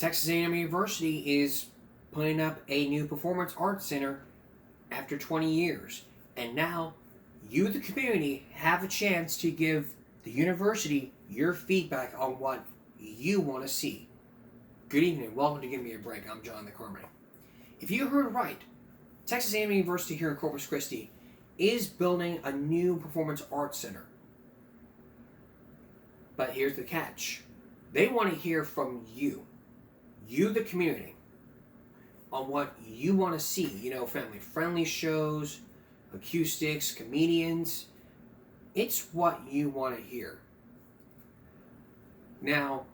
Texas A&M University is putting up a new performance arts center after 20 years. And now, you, the community, have a chance to give the university your feedback on what you want to see. Good evening. Welcome to Give Me a Break. I'm John the Carmody. If you heard right, Texas A&M University here in Corpus Christi is building a new performance arts center. But here's the catch. They want to hear from you, the community, on what you want to see. You know, family-friendly shows, acoustics, comedians. It's what you want to hear. Now,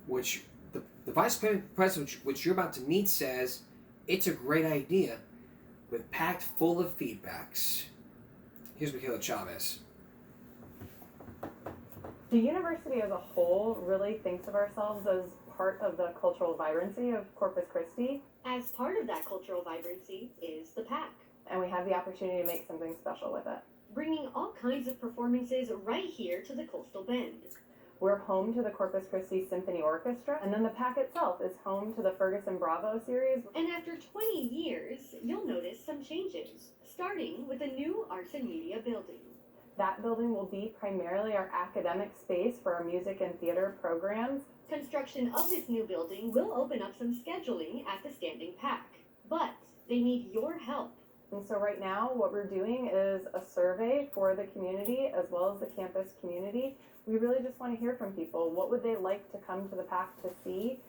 which the vice president, which you're about to meet, says it's a great idea, but packed full of feedbacks. Here's Michaela Chavez. The university as a whole really thinks of ourselves as part of the cultural vibrancy of Corpus Christi. As part of that cultural vibrancy is the PAC. And we have the opportunity to make something special with it. Bringing all kinds of performances right here to the Coastal Bend. We're home to the Corpus Christi Symphony Orchestra, and then the PAC itself is home to the Ferguson Bravo series. And after 20 years, you'll notice some changes, starting with a new Arts and Media building. That building will be primarily our academic space for our music and theater programs. Construction of this new building will open up some scheduling at the standing PAC, but they need your help. And so right now, what we're doing is a survey for the community as well as the campus community. We really just want to hear from people. What would they like to come to the PAC to see?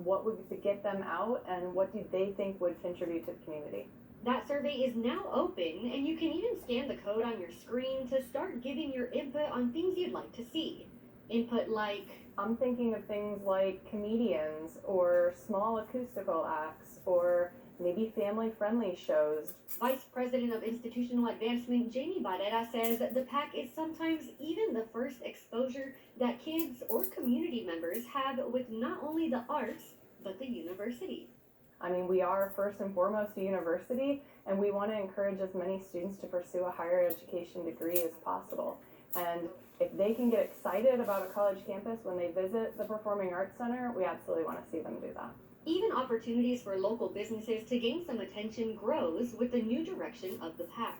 What would get them out? And what do they think would contribute to the community? That survey is now open, and you can even scan the code on your screen to start giving your input on things you'd like to see. Input like... I'm thinking of things like comedians or small acoustical acts or maybe family-friendly shows. Vice President of Institutional Advancement Jamie Barrera says the PAC is sometimes even the first exposure that kids or community members have with not only the arts, but the university. I mean, we are first and foremost a university, and we want to encourage as many students to pursue a higher education degree as possible. And if they can get excited about a college campus when they visit the Performing Arts Center, we absolutely want to see them do that. Even opportunities for local businesses to gain some attention grows with the new direction of the PAC.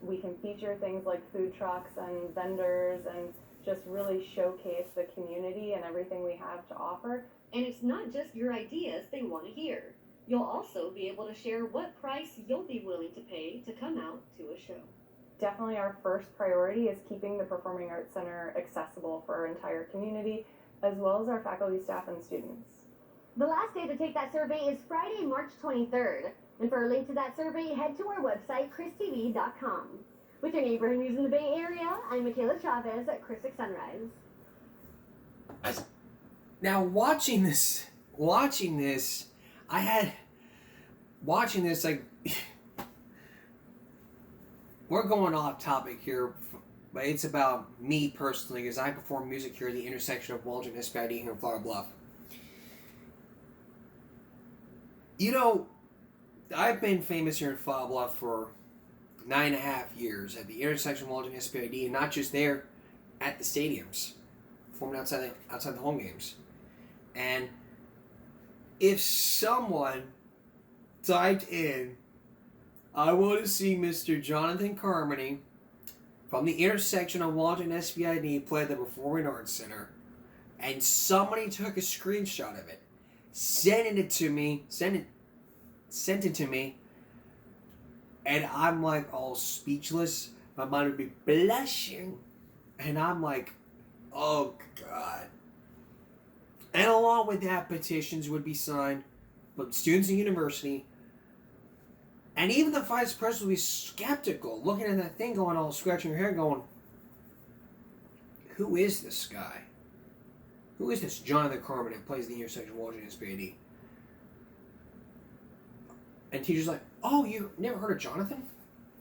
We can feature things like food trucks and vendors and just really showcase the community and everything we have to offer. And it's not just your ideas they want to hear. You'll also be able to share what price you'll be willing to pay to come out to a show. Definitely our first priority is keeping the Performing Arts Center accessible for our entire community, as well as our faculty, staff, and students. The last day to take that survey is Friday, March 23rd. And for a link to that survey, head to our website, christv.com. With your neighborhood news in the Bay Area, I'm Michaela Chavez at Christic Sunrise. Now, watching this, like, we're going off topic here, but it's about me personally, because I perform music here at the intersection of Waldron and SPID here in Flower Bluff. You know, I've been famous here in Flower Bluff for 9.5 years at the intersection of Waldron and SPID, and not just there, at the stadiums, performing outside the home games. And if someone typed in, I want to see Mr. Jonathan Carmody from the intersection of Waldron and SPID play at the Performing Arts Center, and somebody took a screenshot of it, sent it to me, and I'm like all speechless. My mind would be blushing, and I'm like, oh God. And along with that, petitions would be signed by students in university. And even the vice president would be skeptical, looking at that thing, going all scratching her head, going, who is this guy? Who is this Jonathan Carmody that plays the intersection of Waldron and SPID? And teachers like, oh, you never heard of Jonathan?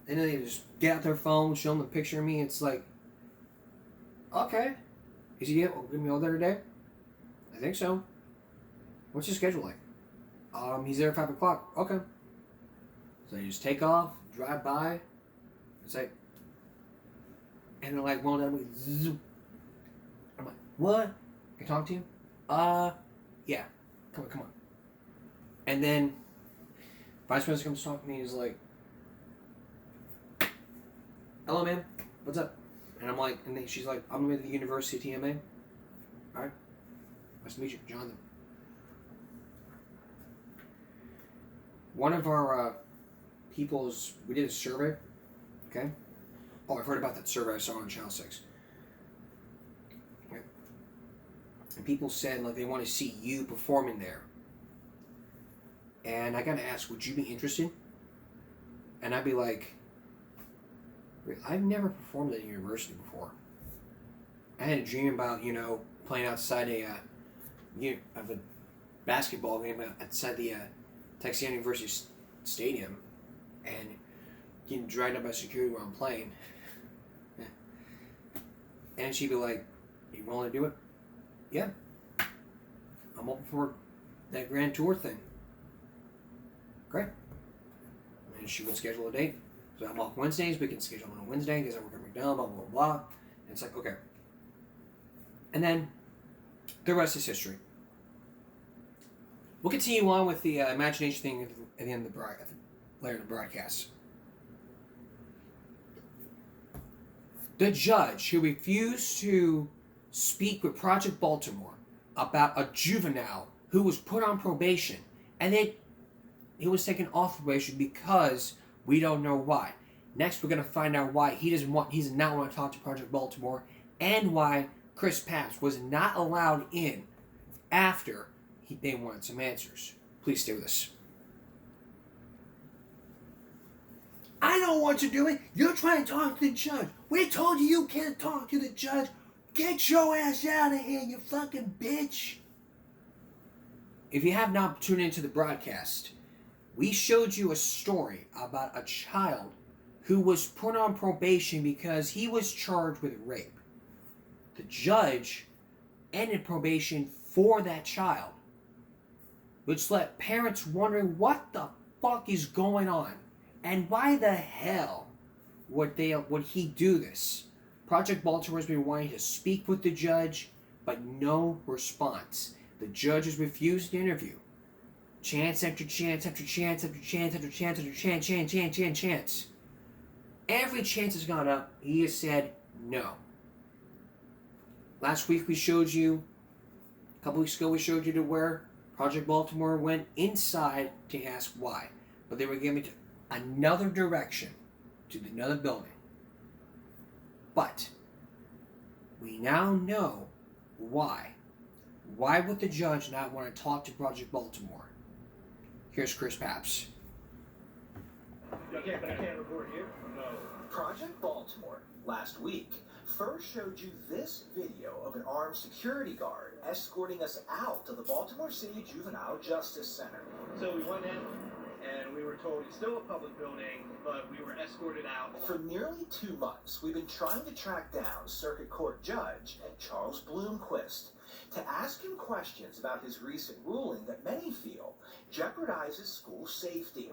And then they just get out their phone, show them a picture of me. It's like, okay. Is he going to be all there today? I think so. What's your schedule like? He's there at 5 o'clock. Okay. So you just take off, drive by. It's like, and they're like, well, then we zoom. I'm like, what? Can I talk to you? Yeah. Come on. And then Vice President comes talking to me and he's like, hello, ma'am. What's up? And I'm like, and then she's like, I'm with the University of TMA. All right. Nice to meet you, Jonathan. One of our people's, we did a survey, okay? Oh, I've heard about that survey I saw on Channel 6. Okay. And people said, like, they want to see you performing there. And I got to ask, would you be interested? And I'd be like, I've never performed at a university before. I had a dream about, playing outside of a basketball game outside the Texas University Stadium and getting dragged up by security while I'm playing. And she'd be like, you willing to do it? Yeah. I'm open for that grand tour thing. Great. And she would schedule a date. So I'm off Wednesdays, we can schedule on a Wednesday because I work at McDonald's, blah, blah, blah. And it's like, okay. And then the rest is history. We'll continue on with the imagination thing at the end of later in the broadcast. The judge who refused to speak with Project Baltimore about a juvenile who was put on probation, and then he was taken off probation because we don't know why. Next, we're going to find out why he does not want to talk to Project Baltimore, and why Chris Papps was not allowed in after they wanted some answers. Please stay with us. I don't want you doing it. You're trying to talk to the judge. We told you you can't talk to the judge. Get your ass out of here, you fucking bitch. If you have not tuned into the broadcast, we showed you a story about a child who was put on probation because he was charged with rape. The judge ended probation for that child, which left parents wondering what the fuck is going on and why the hell would he do this. Project Baltimore has been wanting to speak with the judge, but no response. The judge has refused to interview. Chance after chance after chance after chance after chance after chance. Every chance has gone up. He has said no. Last week we showed you, a couple weeks ago we showed you to where Project Baltimore went inside to ask why. But they were given another direction to another building. But we now know why. Why would the judge not want to talk to Project Baltimore? Here's Chris Papps. Okay, but I can't record here. No. Project Baltimore, last week, first showed you this video of an armed security guard escorting us out to the Baltimore City Juvenile Justice Center. So we went in, and we were told it's still a public building, but we were escorted out. For nearly 2 months, we've been trying to track down Circuit Court Judge Charles Bloomquist to ask him questions about his recent ruling that many feel jeopardizes school safety.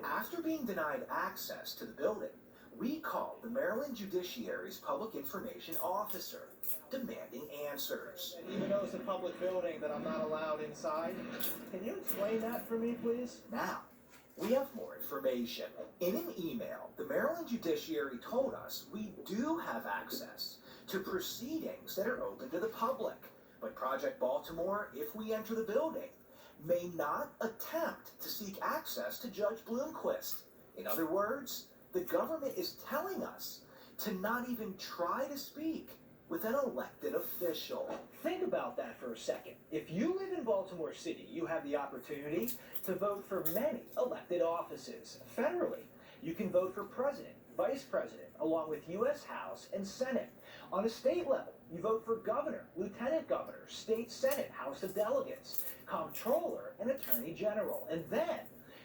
After being denied access to the building, we called the Maryland Judiciary's Public Information Officer, demanding answers. And even though it's a public building that I'm not allowed inside, can you explain that for me, please? Now, we have more information. In an email, the Maryland Judiciary told us we do have access to proceedings that are open to the public. But Project Baltimore, if we enter the building, may not attempt to seek access to Judge Bloomquist. In other words, the government is telling us to not even try to speak with an elected official. Think about that for a second. If you live in Baltimore City, you have the opportunity to vote for many elected offices. Federally, you can vote for president, vice president, along with U.S. House and Senate. On a state level, you vote for governor, lieutenant governor, state senate, House of Delegates, comptroller, and attorney general. And then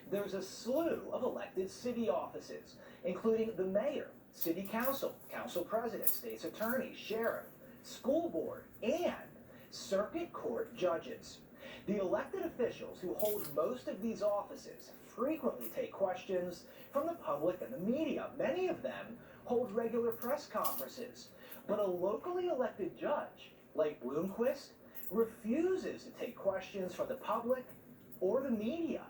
there's a slew of elected city offices, including the mayor, city council, council president, state's attorney, sheriff, school board, and circuit court judges. The elected officials who hold most of these offices frequently take questions from the public and the media. Many of them hold regular press conferences. But a locally elected judge, like Bloomquist, refuses to take questions from the public or the media.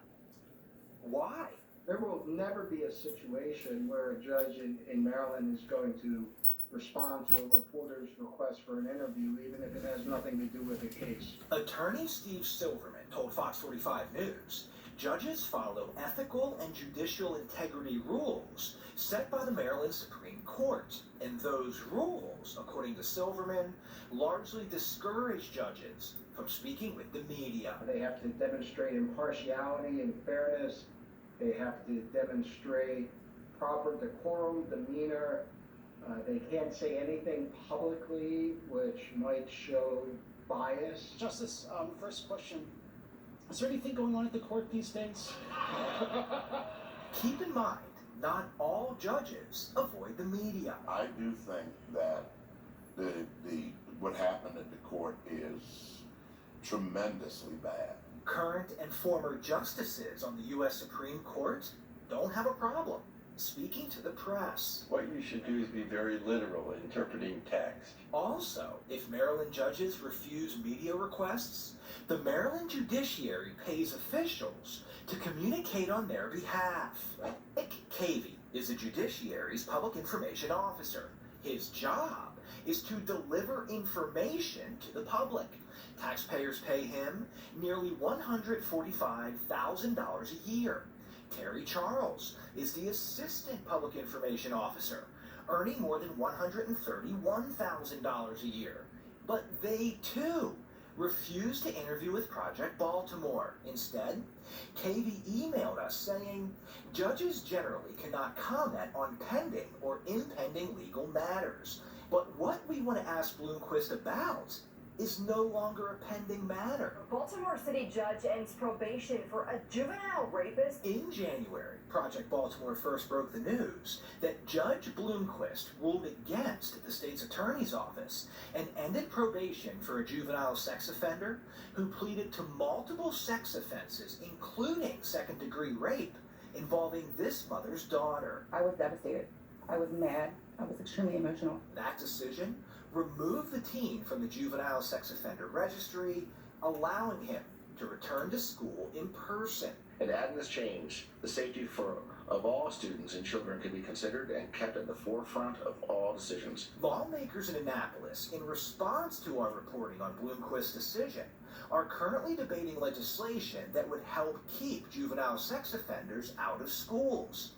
Why? There will never be a situation where a judge in Maryland is going to respond to a reporter's request for an interview, even if it has nothing to do with the case. Attorney Steve Silverman told Fox 45 News, judges follow ethical and judicial integrity rules set by the Maryland Supreme Court, and those rules, according to Silverman, largely discourage judges from speaking with the media. They have to demonstrate impartiality and fairness. They have to demonstrate proper decorum, demeanor. They can't say anything publicly which might show bias. Justice, first question. Is there anything going on at the court these days? Keep in mind, not all judges avoid the media. I do think that what happened at the court is tremendously bad. Current and former justices on the U.S. Supreme Court don't have a problem speaking to the press. What you should do is be very literal in interpreting text. Also, if Maryland judges refuse media requests, the Maryland judiciary pays officials to communicate on their behalf. Nick Cavey is the judiciary's public information officer. His job is to deliver information to the public. Taxpayers pay him nearly $145,000 a year. Terry Charles is the assistant public information officer, earning more than $131,000 a year. But they, too, refuse to interview with Project Baltimore. Instead, Cavey emailed us saying, judges generally cannot comment on pending or impending legal matters. But what we want to ask Bloomquist about is no longer a pending matter. Baltimore City judge ends probation for a juvenile rapist. In January, Project Baltimore first broke the news that Judge Bloomquist ruled against the state's attorney's office and ended probation for a juvenile sex offender who pleaded to multiple sex offenses, including second-degree rape, involving this mother's daughter. I was devastated. I was mad. I was extremely emotional. That decision removed the teen from the juvenile sex offender registry, allowing him to return to school in person. And adding this change, the safety of all students and children can be considered and kept at the forefront of all decisions. Lawmakers in Annapolis, in response to our reporting on Bloomquist's decision, are currently debating legislation that would help keep juvenile sex offenders out of schools.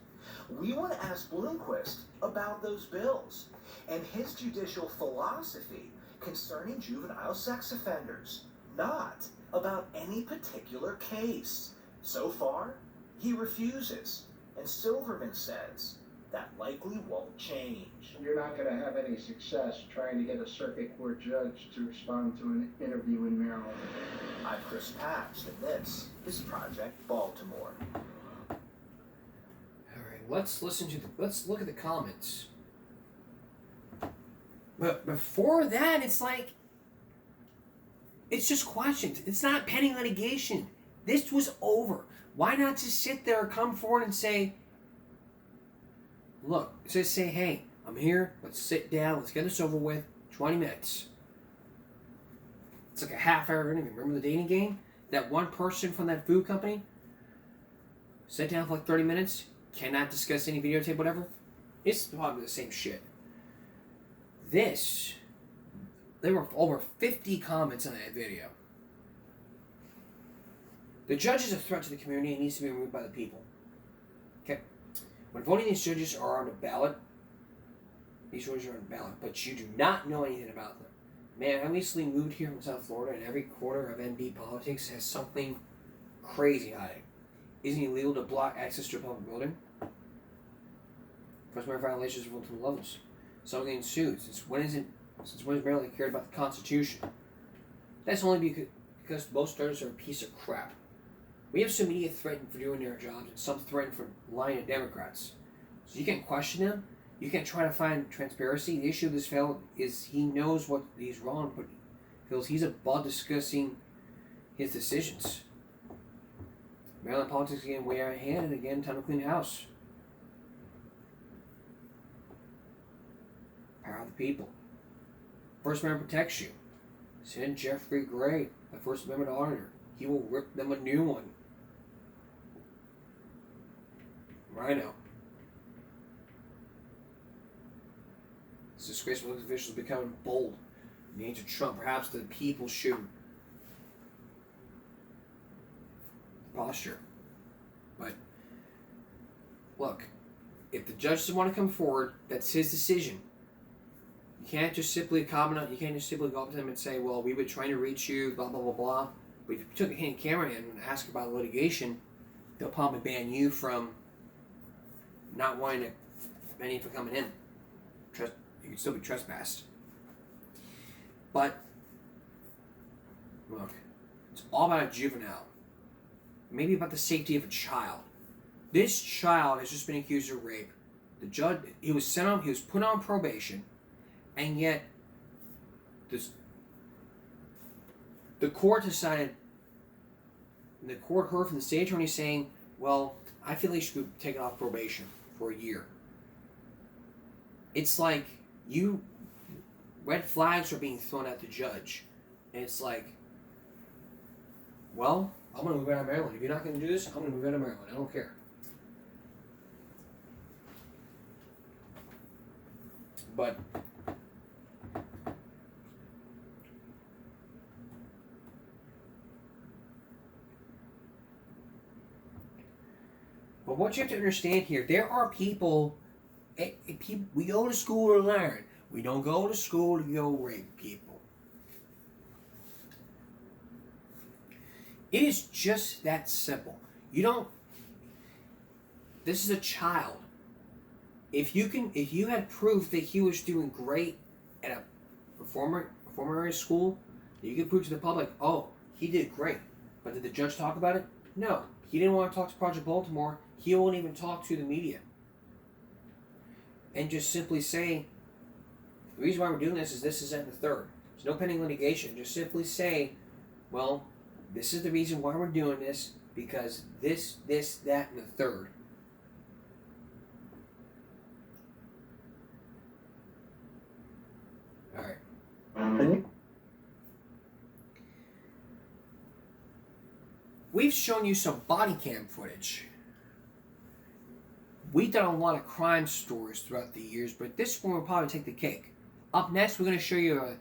We want to ask Bloomquist about those bills and his judicial philosophy concerning juvenile sex offenders, not about any particular case. So far, he refuses, and Silverman says that likely won't change. You're not going to have any success trying to get a circuit court judge to respond to an interview in Maryland. I'm Chris Papst, and this is Project Baltimore. Let's look at the comments. But before that, it's like, it's just questions. It's not pending litigation. This was over. Why not just sit there or come forward and say, look, just say, hey, I'm here. Let's sit down. Let's get this over with. 20 minutes. It's like a half-hour interview. Remember the dating game? That one person from that food company sat down for like 30 minutes. Cannot discuss any videotape, whatever. It's probably the same shit. This, there were over 50 comments on that video. The judge is a threat to the community and needs to be removed by the people. Okay? When voting, these judges are on the ballot. These judges are on the ballot, but you do not know anything about them. Man, I recently moved here from South Florida, and every quarter of NB politics has something crazy hiding. Isn't it illegal to block access to a public building? First Amendment violations of multiple levels. Someone getting sued. Since when has Maryland cared about the Constitution? That's only because most judges are a piece of crap. We have some media threatened for doing their jobs and some threatened for lying to Democrats. So you can't question them. You can't try to find transparency. The issue of this fellow is he knows what he's wrong, but feels he's above discussing his decisions. Maryland politics is getting way out of hand, and again, time to clean house. Power of the people. First Amendment protects you. Send Jeffrey Gray, the First Amendment auditor. He will rip them a new one. Rhino. This disgraceful officials becoming bold. In the age of Trump, perhaps the people should posture. But look, if the judge doesn't want to come forward, that's his decision. You can't just simply comment on. You can't just simply go up to them and say, "Well, we were trying to reach you," blah blah blah blah. But if you took a hidden camera in and ask about litigation, they'll probably ban you from not wanting to ban you from coming in. You can still be trespassed. But look, it's all about a juvenile. Maybe about the safety of a child. This child has just been accused of rape. The judge, he was put on probation, and yet the court decided. The court heard from the state attorney saying, "Well, I feel he should be taken off probation for a year." It's like red flags are being thrown at the judge, and it's like, well, I'm going to move out of Maryland. If you're not going to do this, I'm going to move out of Maryland. I don't care. But what you have to understand here, there are people. We go to school to learn. We don't go to school to go rape people. It is just that simple. This is a child. If you had proof that he was doing great at a performance school, that you could prove to the public, oh, he did great. But did the judge talk about it? No. He didn't want to talk to Project Baltimore. He won't even talk to the media. And just simply say, the reason why we're doing this, and the third. There's no pending litigation. Just simply say, well, this is the reason why we're doing this, because this, that, and the third. Alright. We've shown you some body cam footage. We've done a lot of crime stories throughout the years, but this one will probably take the cake. Up next, we're going to show you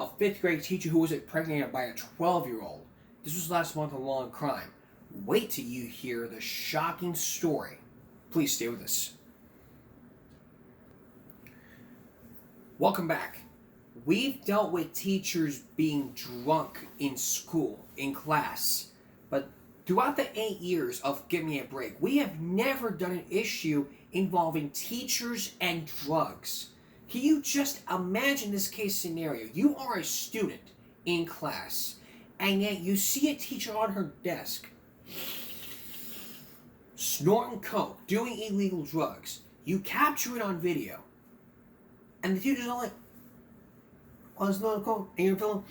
a 5th grade teacher who was impregnated by a 12-year-old. This was last month on Law and Crime. Wait till you hear the shocking story. Please stay with us. Welcome back. We've dealt with teachers being drunk in school, in class, but throughout the 8 years of Give Me a Break, we have never done an issue involving teachers and drugs. Can you just imagine this case scenario? You are a student in class, and yet you see a teacher on her desk snorting coke, doing illegal drugs. You capture it on video, and the teacher's all like, "Oh, it's not coke," and you're feeling,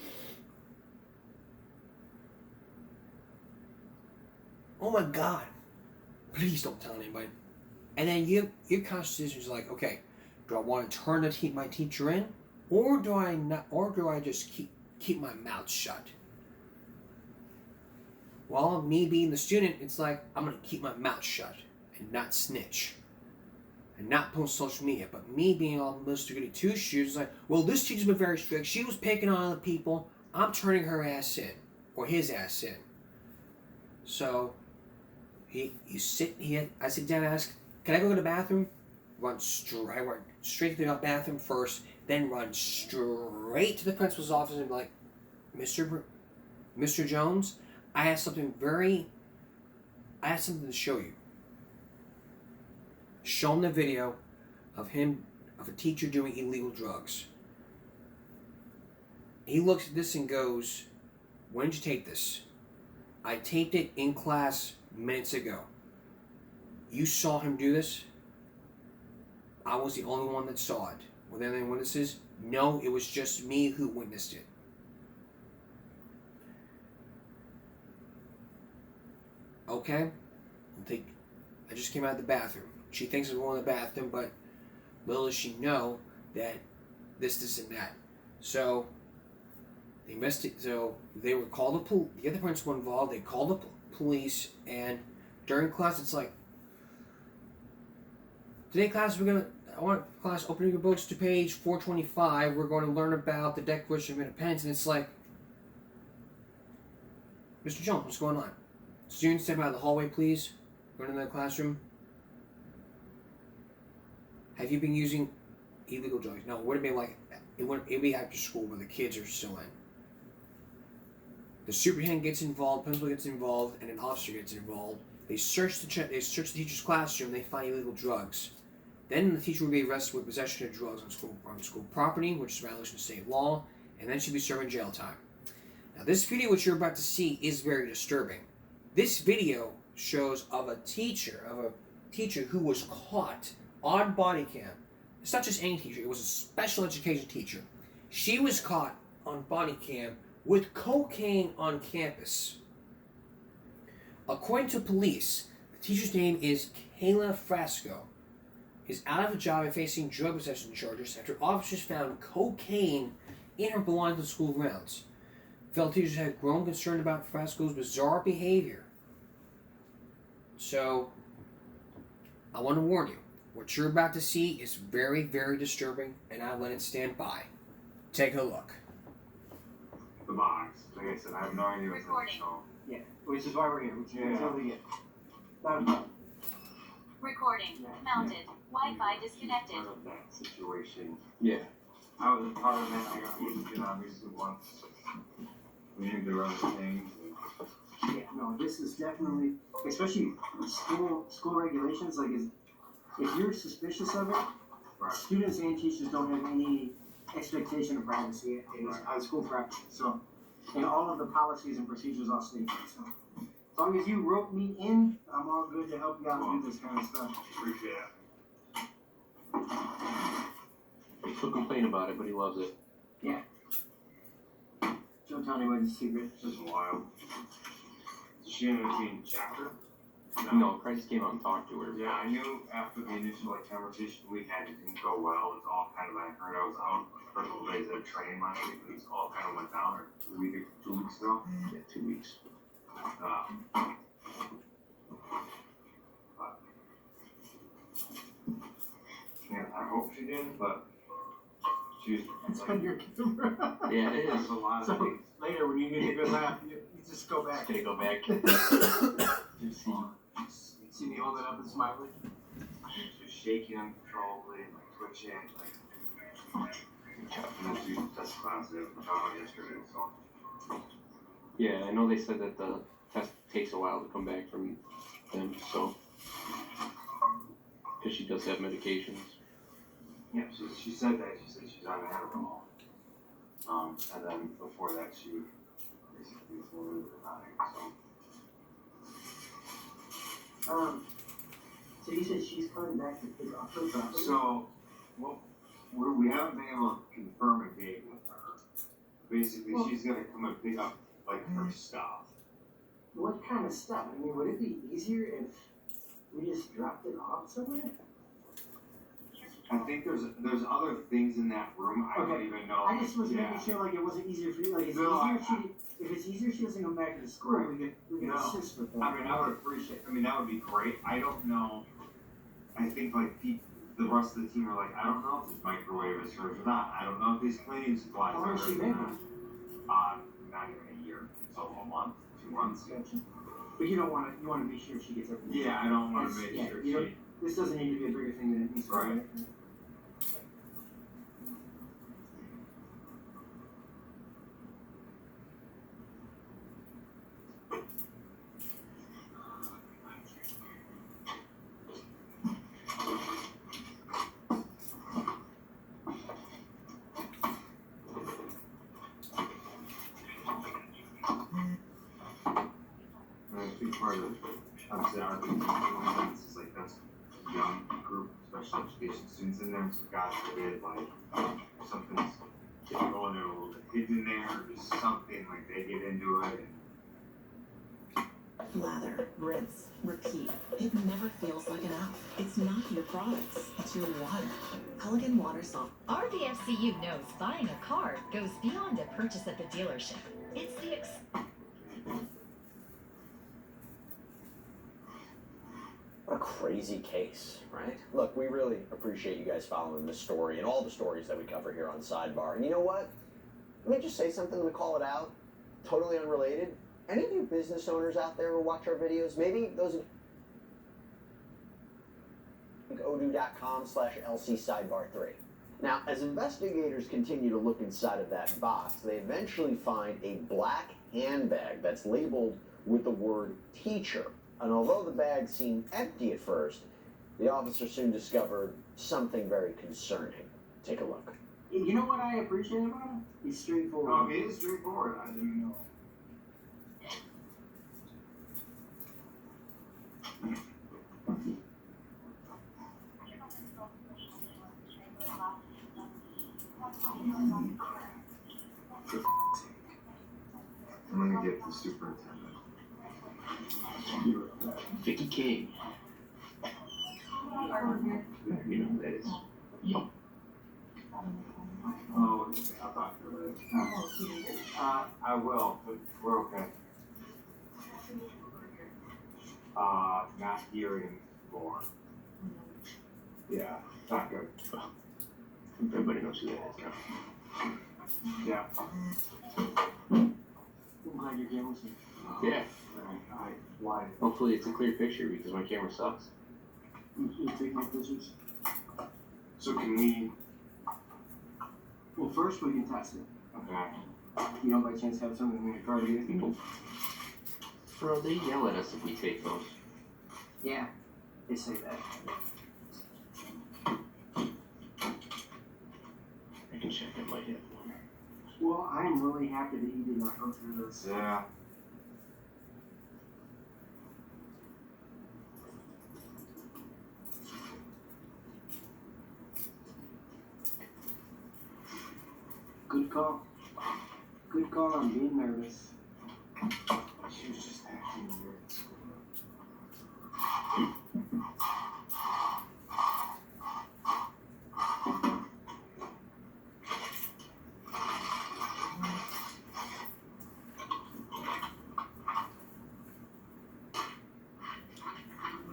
"Oh my God, please don't tell anybody." And then your conscious decision is like, okay, do I want to turn my teacher in, or do I not? Or do I just keep my mouth shut? Well, me being the student, it's like I'm gonna keep my mouth shut and not snitch, and not post social media. But me being all Mr. Goody Two Shoes, is like, well, this teacher's been very strict. She was picking on other people. I'm turning her ass in, or his ass in. So I sit down and ask, "Can I go to the bathroom?" I run straight to the bathroom first, then run straight to the principal's office and be like, Mr. Jones, I have something to show you. Show him the video of a teacher doing illegal drugs. He looks at this and goes, "When did you tape this?" "I taped it in class minutes ago." "You saw him do this?" "I was the only one that saw it." "Were there any witnesses?" "No, it was just me who witnessed it." Okay, I just came out of the bathroom. She thinks I'm going to the bathroom, but little does she know that this and that. So So they were called the other principal involved. They called the police, and during class, it's like, today class I want class opening your books to page 425. We're going to learn about the Declaration of Independence, and it's like, Mr. Jones, what's going on? Students, step out of the hallway, please. Go into the classroom. Have you been using illegal drugs? No, it would have been like, it would be after school where the kids are still in. The superintendent gets involved, principal gets involved, and an officer gets involved. They search the teacher's classroom. They find illegal drugs. Then the teacher will be arrested with possession of drugs on school property, which is a violation of state law, and then she'll be serving jail time. Now, this video, which you're about to see, is very disturbing. This video shows of a teacher who was caught on body cam. It's not just any teacher; it was a special education teacher. She was caught on body cam with cocaine on campus. According to police, the teacher's name is Kayla Frasco. Is out of a job and facing drug possession charges after officers found cocaine in her belongings on school grounds. Fellow teachers had grown concerned about Frasco's bizarre behavior. So, I want to warn you, what you're about to see is very, very disturbing, and I let it stand by. Take a look. The box. Like I said, I have no idea what's in it, so. Yeah, which is why we're here. Until we get. Recording. Mounted. Wi-Fi disconnected. Part of that situation. Yeah. I was a part of that. I got used to it obviously once. We knew there were other things. Yeah, no, this is definitely, especially school regulations. Like, if you're suspicious of it, Right. students and teachers don't have any expectation of privacy on school practice. So, and all of the policies and procedures all state that. So, as long as you wrote me in, I'm all good to help you out and do this kind of stuff. Appreciate it. He'll complain about it, but he loves it. Yeah. Don't tell anyone the secret. It's just wild. Is she in between chapter? No, Christ came out and talked to her. Yeah, I knew after the initial conversation we had, it didn't go well. It's all kind of, I heard I was out for a couple days at a training last week, and it's all kind of went down, or 2 weeks ago. Yeah, 2 weeks. Yeah, I hope she did, but she was. It's when you're Yeah, it There's is. a lot of So things. later, when you need a good laugh, you just go back. Gonna go back. See me hold it up and smiling. She was shaking uncontrollably, and like twitching, like. And then she tested positive yesterday, so. Yeah, I know they said that the test takes a while to come back from them, so. Because she does have medications. Yeah, she said that. She said she's on Adderall. And then before that, she basically was a little bit dying, so. So you said she's coming back to pick up her property? So, well, we haven't been able to confirm a date with her. Basically, she's gonna come and pick up, like, her stuff. What kind of stuff? I mean, would it be easier if we just dropped it off somewhere? I think there's other things in that room. I don't even know. I just was making sure like it wasn't easier for you. Like it's No, easier if it's easier she doesn't come back to school, Right. we can No. assist with that. I mean, I would appreciate. I mean, that would be great. I don't know. I think like the rest of the team are like, I don't know if this microwave is hers or not. I don't know if these cleaning supplies How are long has she hers or been not. Not even a year. So a month, 2 months. Gotcha. But you don't want to. You want to be sure she gets everything. Yeah, I don't want to That's- make yeah, sure you don't- she. This doesn't need to be a bigger thing than it needs to be. Right. And a big part of obviously our community is like that's a young group, special education students in there. So God forbid, like something's going there a little bit hidden in there, or just something like they get into it. And lather, rinse, repeat. It never feels like enough. It's not your products, it's your water. Culligan Water Soft. RDFCU knows buying a car goes beyond a purchase at the dealership. It's the What a crazy case, right? Look, we really appreciate you guys following this story and all the stories that we cover here on Sidebar. And you know what? Let me just say something to call it out. Totally unrelated. Any of you business owners out there who watch our videos, maybe those of odoo.com/LC Sidebar 3. Now, as investigators continue to look inside of that box, they eventually find a black handbag that's labeled with the word teacher. And although the bag seemed empty at first, the officer soon discovered something very concerning. Take a look. You know what I appreciate about him? He's straightforward. Oh, he is straightforward. I didn't know. I'm gonna get the superintendent. Vicky King. You know who that is. Yup. Oh, okay. I'll talk to her later. I will, but we're okay. Not hearing for. Yeah, not good. Everybody knows who that is now. Yeah. I'm glad your camera's here. Yeah. I lied. Hopefully it's a clear picture because my camera sucks. You take my pictures. So can we? Well, first we can test it. Okay. You don't by chance have something in your car to get? Nope. Bro, they yell at us if we take those. Yeah, they say that. I can check that might have one. Well, I'm really happy that you did not go through this. Yeah. Good call. Good call on being nervous. She was just acting weird at school.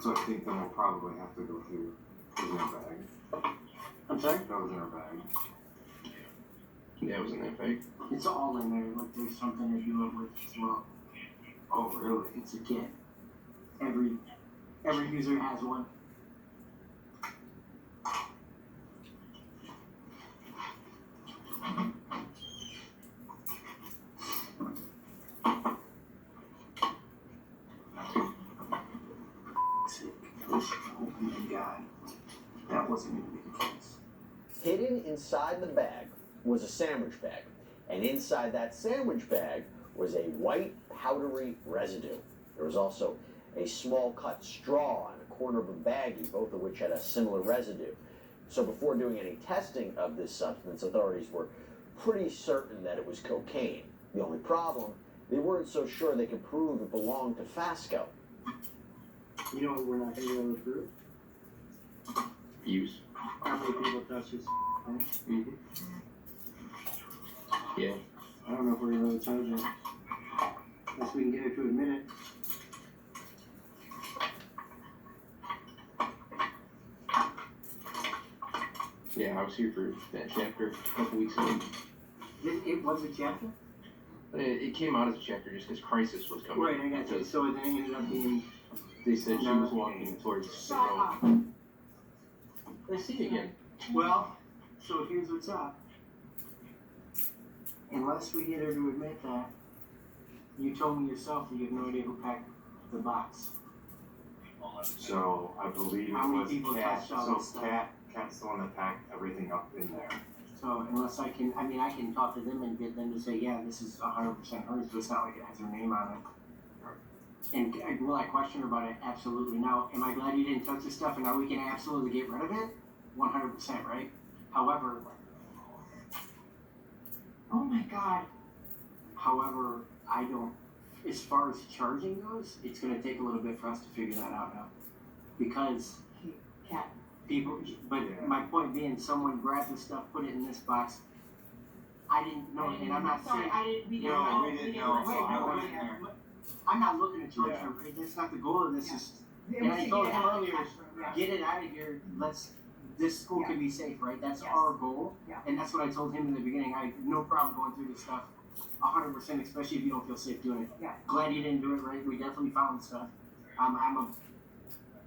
So I think then we'll probably have to go through. Was in her bag. I'm sorry? That was in her bag. Yeah, it was in that bag. It's all in there. Like there's something to do it with as well. Oh, really? It's a kit. Every user has one. Oh my God. That wasn't even the case. Hidden inside the bag was a sandwich bag, and inside that sandwich bag was a white powdery residue. There was also a small cut straw and a corner of a baggie, both of which had a similar residue. So before doing any testing of this substance, authorities were pretty certain that it was cocaine. The only problem, they weren't so sure they could prove it belonged to Fasco. You know what we're not going to be able to prove? Use. How many people touch this? Mm-hmm. Yeah. I don't know if we're going to really charge it. Unless we can get her to admit it. Yeah, I was here for that chapter a couple weeks ago. It was a chapter? It came out as a chapter just because crisis was coming. Right, I got you. So it ended up being... They said she was walking towards the road. Let's see again. Well, so here's what's up. Unless we get her to admit that, you told me yourself that you have no idea who packed the box. So I believe it How many was people Cat. touched all So this stuff? Cat's the one that packed everything up in there. So unless I can talk to them and get them to say, yeah, this is 100% hers, but it's not like it has her name on it. And will I question her about it? Absolutely. Now, am I glad you didn't touch this stuff and now we can absolutely get rid of it? 100%, right? However, oh my God. However, I don't as far as charging goes, it's gonna take a little bit for us to figure that out now. Because people, but my point being, someone grabbed the stuff, put it in this box. I didn't know, and I'm not saying. We didn't know. I'm not looking to charge her, right? That's not the goal of this. Is, and I told him earlier, get it out of here. This school can be safe, right? That's our goal, and that's what I told him in the beginning. I have no problem going through this stuff, 100%, especially if you don't feel safe doing it. Glad you didn't do it, right? We definitely found stuff.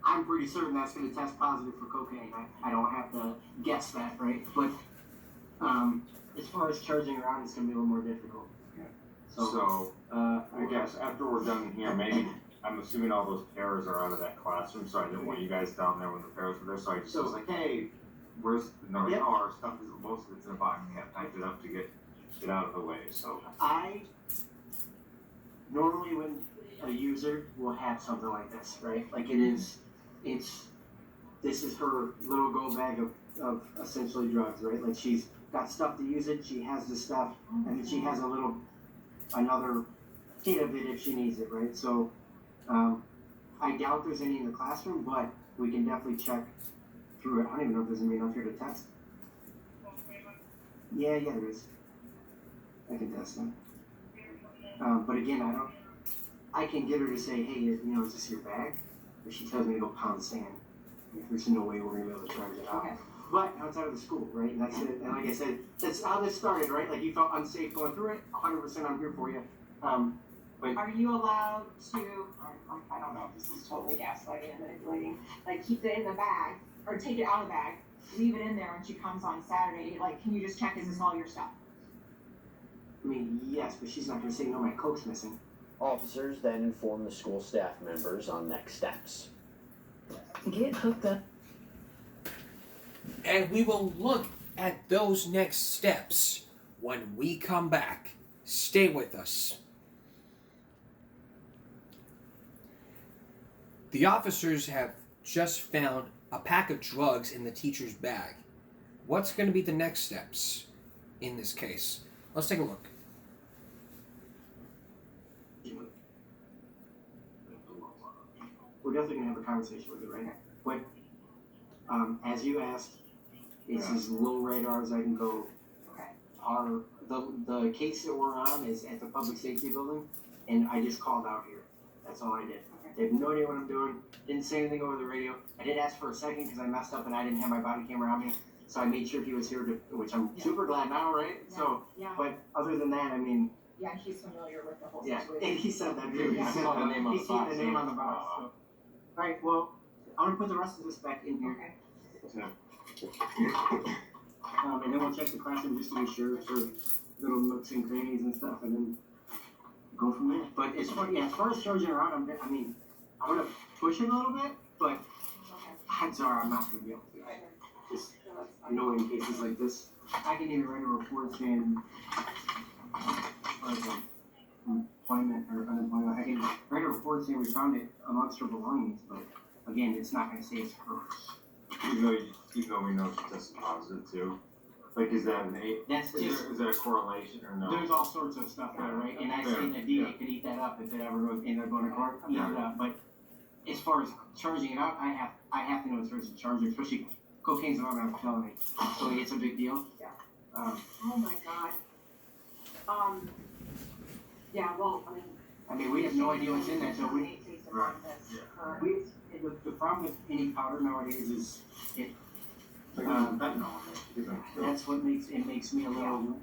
I'm pretty certain that's going to test positive for cocaine. I don't have to guess that, right? But as far as charging around, it's going to be a little more difficult. So I guess after we're done here, maybe I'm assuming all those pairs are out of that classroom, so I didn't want you guys down there when the pairs were there. So I just was like, hey, where's our stuff? Is most of it's in a box. We have typed it up to get out of the way. So I normally when a user will have something like this, right? Like this is her little go bag of essentially drugs, right? Like she's got stuff to use it, she has the stuff, and then she has another kit of it if she needs it, right? So I doubt there's any in the classroom, but we can definitely check through it. I don't even know if there's gonna be enough here to test. Yeah, there is. I can test them. But again, I can get her to say, hey, is this your bag? If she tells me to go pound sand, there's no way we're gonna be able to charge it out. But outside of the school, right? And that's it. And like I said, that's how this started, right? Like you felt unsafe going through it. 100%, I'm here for you. But Are you allowed to, I don't know if this is totally gaslighting and manipulating, like keep it in the bag, or take it out of the bag, leave it in there when she comes on Saturday, like can you just check, is this all your stuff? I mean, yes, but she's not gonna say, no, my Coke's missing. Officers then inform the school staff members on next steps. Get hooked up. And we will look at those next steps when we come back. Stay with us. The officers have just found a pack of drugs in the teacher's bag. What's going to be the next steps in this case? Let's take a look. We're definitely gonna have a conversation with her, right? But as you asked, it's as low radar as I can go. The case that we're on is at the public safety building, and I just called out here. That's all I did. They have no idea what I'm doing. Didn't say anything over the radio. I did ask for a second because I messed up and I didn't have my body camera on me, so I made sure he was here, which I'm super glad now, right? So, but other than that, I mean. Yeah, he's familiar with the whole situation. Yeah, and he said that too. Yeah. He saw the name on the box. He seen the name on the box. So. All right, well, I'm gonna put the rest of this back in here. Okay. And then we'll check the classroom just to make sure for little nooks and crannies and stuff, and then go from there. But as far as charging around, I'm gonna push it a little bit, but odds are I'm not gonna be able to. Just knowing cases like this, I can even write a report saying employment or unemployment. I can write a report saying we found it amongst her belongings, but again, it's not gonna say it's hers. Even though we know she tested positive too. Like, is that is that a correlation or no? There's all sorts of stuff there, right? And I say the DA could eat that up if it ever goes, and they're going to court, eat it up. But as far as charging it out, I have to know in terms of charging, especially cocaine's an automatic felony, so it's a big deal. Yeah. Oh my God. Yeah. Well, I mean, we have no idea what's in there, so we. Right. Yeah. The problem with any powder nowadays is it. That's what makes me a little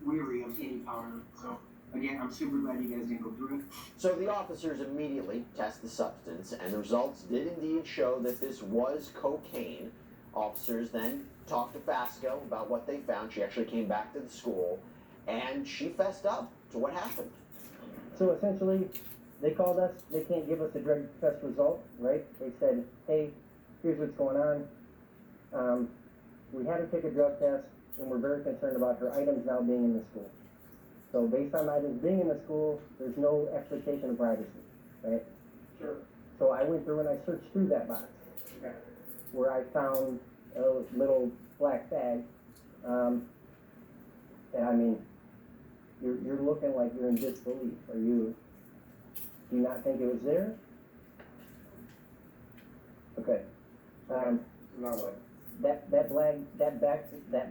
weary of any powder. So again, I'm super glad you guys didn't go through it. So the officers immediately test the substance, and the results did indeed show that this was cocaine. Officers then talked to Fasco about what they found. She actually came back to the school, and she fessed up to what happened. So essentially, they called us. They can't give us a drug test result, right? They said, hey, here's what's going on. We had her take a drug test, and we're very concerned about her items now being in the school. So based on items being in the school, there's no expectation of privacy, right? Sure. So I went through and I searched through that box, where I found a little black bag. And I mean, you're looking like you're in disbelief. Are you? Do you not think it was there? Okay. Now what? That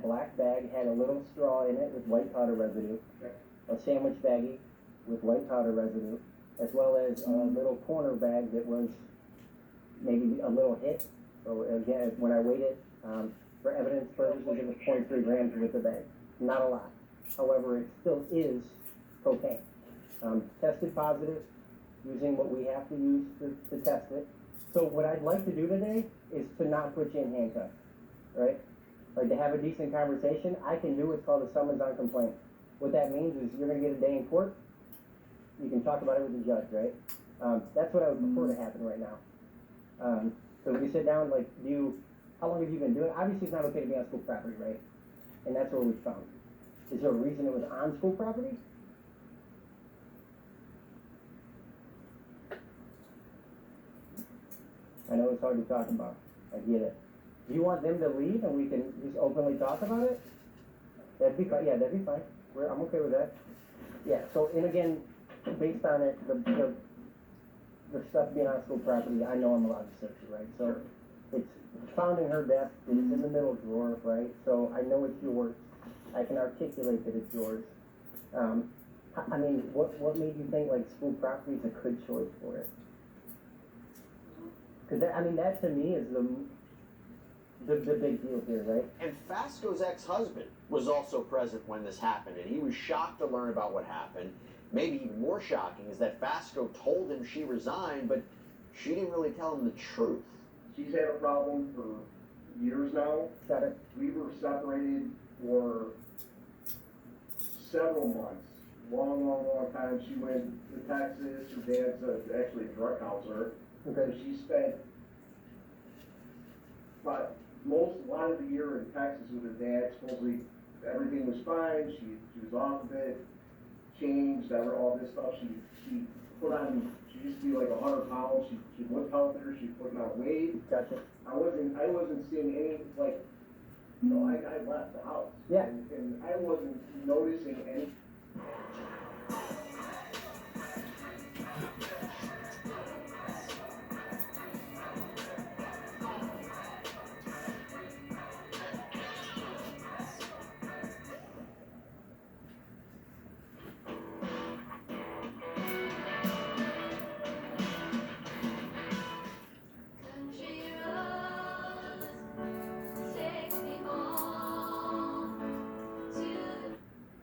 black bag had a little straw in it with white powder residue. A sandwich baggie with white powder residue, as well as a little corner bag that was maybe a little hit. So again, when I weighed it, for evidence purposes, it was 0.3 grams with the bag. Not a lot. However, it still is cocaine. Tested positive, using what we have to use to test it. So what I'd like to do today is to not put you in handcuffs, right? Like to have a decent conversation. I can do what's called a summons on complaint. What that means is you're gonna get a day in court. You can talk about it with the judge, right? That's what I would prefer to happen right now. So when you sit down, like, how long have you been doing it? Obviously it's not okay to be on school property, right? And that's what we found. Is there a reason it was on school property? I know it's hard to talk about. I get it. Do you want them to leave and we can just openly talk about it? That'd be fine. Yeah, that'd be fine. I'm okay with that. Yeah. So, and again, based on it, the stuff being on school property, I know I'm allowed to search it, right? So, it's found in her desk. It's in the middle drawer, right? So I know it's yours. I can articulate that it's yours. I mean, what made you think like school property is a good choice for it? Because that to me is the big deal here, right? And Fasco's ex-husband was also present when this happened, and he was shocked to learn about what happened. Maybe even more shocking is that Fasco told him she resigned, but she didn't really tell him the truth. She's had a problem for years now. Got it. We were separated for several months. Long time. She went to Texas. Her dad's actually a drug counselor. Okay. So she spent a lot of the year in Texas with her dad. Supposedly everything was fine. She was off of it, changed, all this stuff. She put on. She used to be like 100 pounds. She looked healthier. She put on weight. Gotcha. I wasn't seeing any like. I left the house. Yeah. And I wasn't noticing any.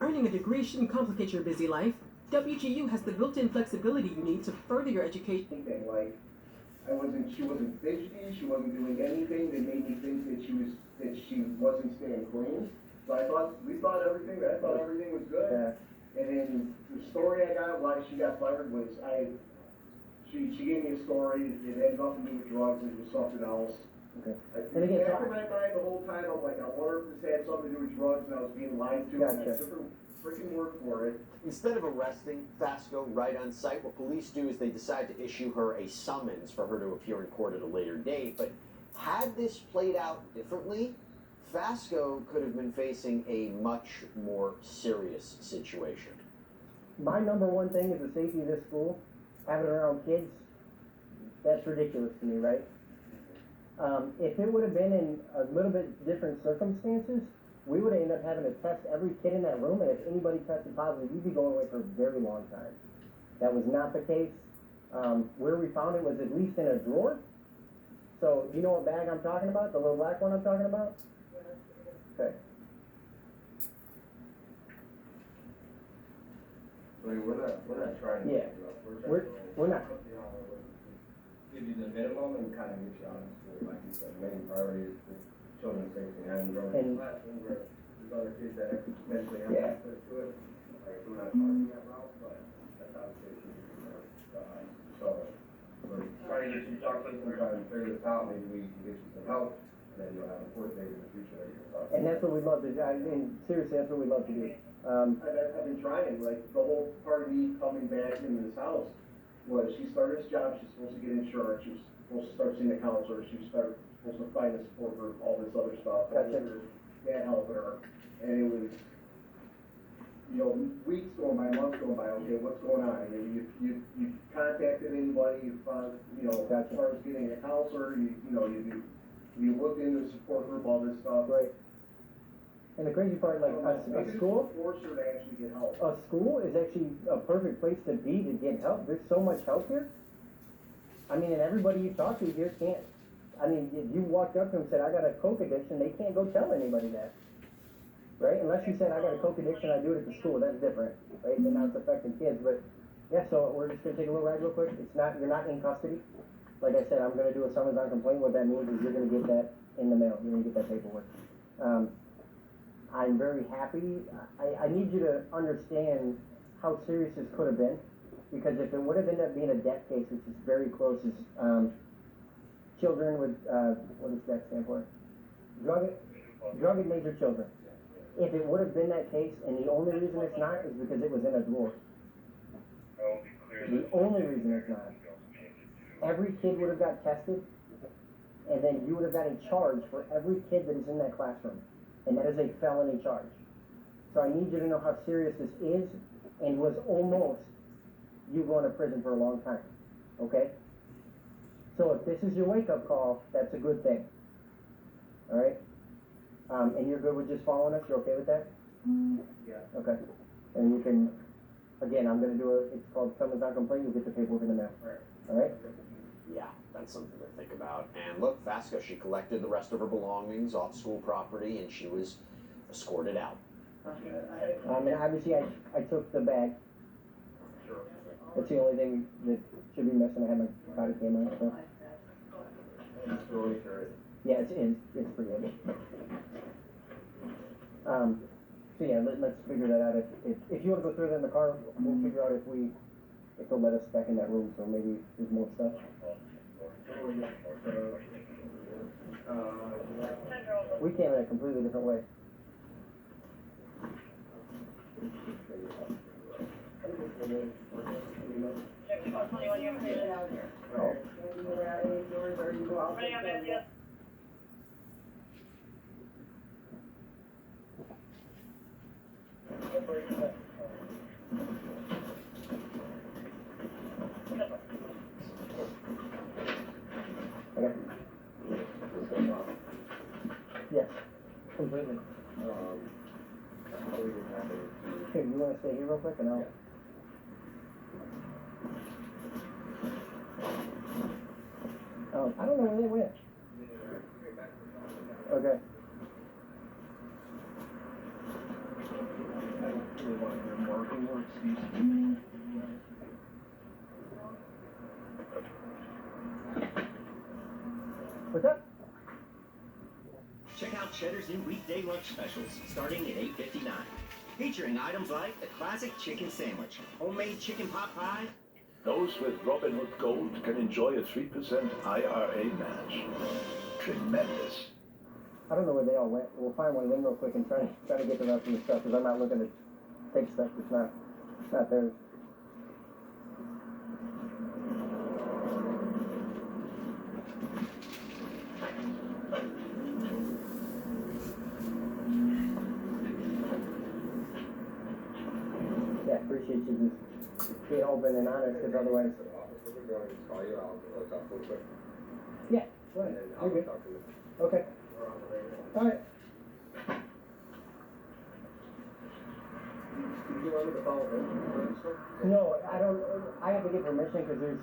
Earning a degree shouldn't complicate your busy life. WGU has the built-in flexibility you need to further your education. Like, she wasn't fidgety, she wasn't doing anything that made me think that she wasn't staying clean. So I thought everything was good. Yeah. And then the story I got why she got fired was she gave me a story, it had nothing to do with drugs, it was something else. Okay. And again, after my mind the whole time, I'm like, I wonder if this had something to do with drugs and I was being lied to. Gotcha. And I took her freaking word for it. Instead of arresting Fasco right on site, what police do is they decide to issue her a summons for her to appear in court at a later date. But had this played out differently, Fasco could have been facing a much more serious situation. My number one thing is the safety of this school. Having it around kids, that's ridiculous to me, right? If it would have been in a little bit different circumstances, we would have ended up having to test every kid in that room, and if anybody tested positive, you'd be going away for a very long time. That was not the case. Where we found it was at least in a drawer. So, do you know what bag I'm talking about? The little black one I'm talking about? Okay. I mean, we're not trying to. Yeah. We're not. Give you the minimum and kind of get you out of school, like you said, the main priority is the children's safety and you're in a classroom where there's other kids that potentially have access to it. Like, we're not talking that route, but that's obviously so we're trying to get you talk to us, we're trying to figure this out, maybe we can get you some help, and then you'll have a court date in the future that you can talk. And that's what we'd love to do. I mean, seriously, that's what we'd love to do. I've been trying, like, the whole part of me coming back into this house was she started this job, she's supposed to get insurance, she was supposed to start seeing a counselor, she was supposed to find a support group, all this other stuff. Gotcha. Dad helping her, and it was you know, weeks going by, months going by, okay, what's going on? And you contacted anybody, you found, you know, as far as getting a counselor, you looked into the support group, all this stuff. Right. And the crazy part, like a school, force her to actually get help. a school is actually a perfect place to be to get help. There's so much help here. I mean, and everybody you talk to here can't. I mean, if you walked up to them and said, I got a coke addiction, they can't go tell anybody that. Right? Unless you said, I got a coke addiction, I do it at the school. That's different. Right? Then now it's affecting kids. But yeah, so we're just going to take a little ride real quick. You're not in custody. Like I said, I'm going to do a summons on complaint. What that means is you're going to get that in the mail. You're going to get that paperwork. I'm very happy. I need you to understand how serious this could have been. Because if it would have ended up being a death case, which is very close, is children with, what does that stand for? Drug and major children. If it would have been that case, and the only reason it's not is because it was in a drawer. The only reason it's not. Every kid would have got tested, and then you would have got a charge for every kid that is in that classroom. And that is a felony charge. So I need you to know how serious this is, and was almost you going to prison for a long time. Okay? So if this is your wake-up call, that's a good thing. All right? And you're good with just following us? You're okay with that? Yeah. Okay. And you can, again, I'm going to do it's called summons on complaint. You'll get the paperwork in the mail. All right? Yeah, that's something to think about. And look, Vasca, she collected the rest of her belongings off school property, and she was escorted out. And obviously, I took the bag. That's the only thing that should be missing. I had my body cam on. So. Yeah, it's pretty heavy. So yeah, let's figure that out. If you want to go through that in the car, we'll figure out if they'll let us back in that room. So maybe there's more stuff. We came in a completely different way. Okay. Yes, completely. Here, you want to stay here real quick and I'll... I don't know where they went. Okay. What's up? Check out Cheddar's new weekday lunch specials, starting at $8.59. Featuring items like the classic chicken sandwich, homemade chicken pot pie. Those with Robinhood Gold can enjoy a 3% IRA match. Tremendous. I don't know where they all went. We'll find one of them real quick and try to get the rest of the stuff, because I'm not looking to take stuff that's not theirs. Yeah, appreciate you just being open and honest, because otherwise... Yeah, go ahead. You're good. Okay. All right. No, I don't. I have to get permission because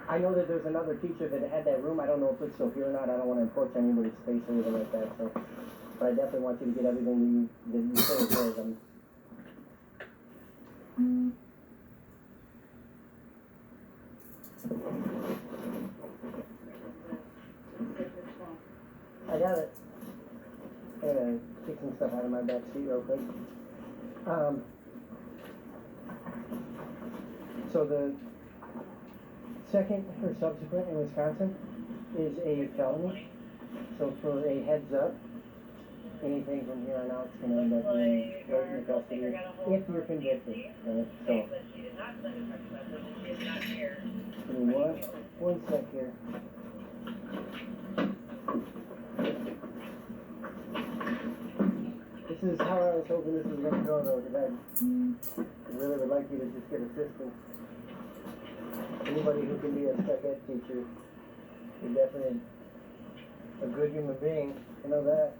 I know that there's another teacher that had that room. I don't know if it's still here or not. I don't want to encroach on anybody's space or anything like that. So, but I definitely want you to get everything that you say is yours. I got it. I'm gonna take some stuff out of my back seat real quick. So the second or subsequent in Wisconsin is a felony. So for a heads up, anything from here on out is going to end up being right in the custody if you're convicted. Right? So, give me one sec here. This is how I was hoping this was going to go. go though, because I really would like you to just get assistance. Anybody who can be a spec ed teacher, you're definitely a good human being. I know that.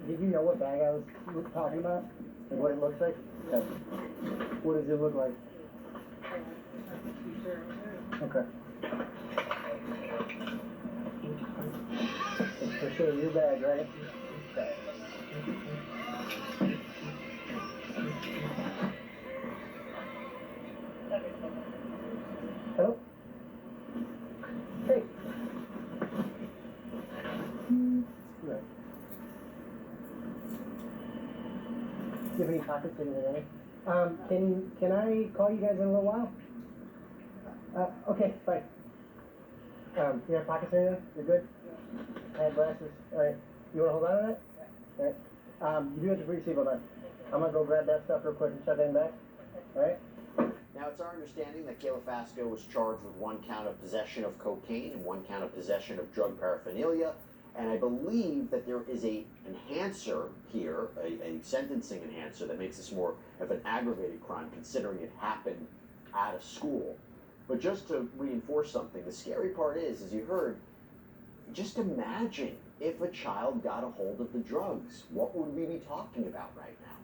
Did you know what bag I was talking about? And what it looks like? Yeah. What does it look like? Okay. It's for sure your bag, right? Hello? Hey. Right. Do you have any pockets in there? Can I call you guys in a little while? Okay, bye. You have pockets in there? You're good? I have glasses. Alright. You wanna hold on to that? Alright. You do have to free seatbelt on. I'm gonna go grab that stuff real quick and shut that in back. Alright? Now, it's our understanding that Kayla Fasco was charged with 1 count of possession of cocaine and 1 count of possession of drug paraphernalia. And I believe that there is a enhancer here, a sentencing enhancer that makes this more of an aggravated crime, considering it happened at a school. But just to reinforce something, the scary part is, as you heard, just imagine if a child got a hold of the drugs. What would we be talking about right now?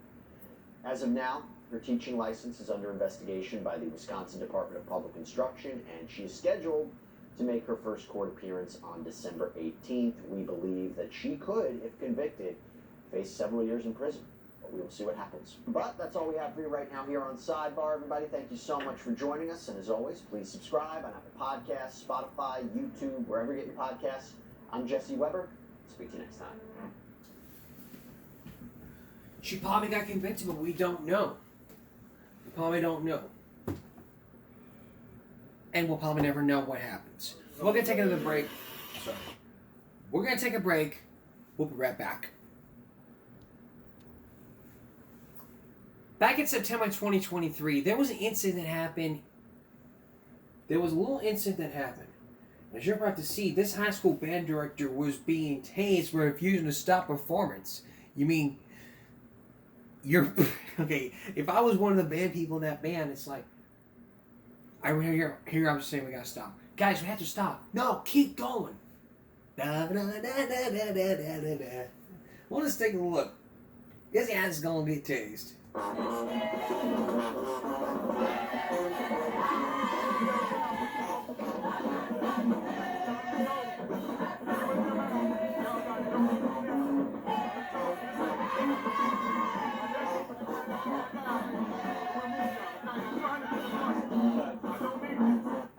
As of now, her teaching license is under investigation by the Wisconsin Department of Public Instruction, and she is scheduled to make her first court appearance on December 18th. We believe that she could, if convicted, face several years in prison. But we will see what happens. But that's all we have for you right now here on Sidebar. Everybody, thank you so much for joining us. And as always, please subscribe on Apple Podcasts, Spotify, YouTube, wherever you get your podcasts. I'm Jesse Weber. Speak to you next time. She probably got convicted, but we don't know. We probably don't know. And we'll probably never know what happens. We're going to take another break. Sorry. We're going to take a break. We'll be right back. Back in September 2023, there was an incident that happened. There was a little incident that happened. As you're about to see, this high school band director was being tased for refusing to stop performance. You mean, you're... Okay, if I was one of the band people in that band, it's like, I hear I was saying we gotta stop. Guys, we have to stop. No, keep going. Da, da, da, da, da, da, da, da. Well, let's take a look. This guy's gonna get tased.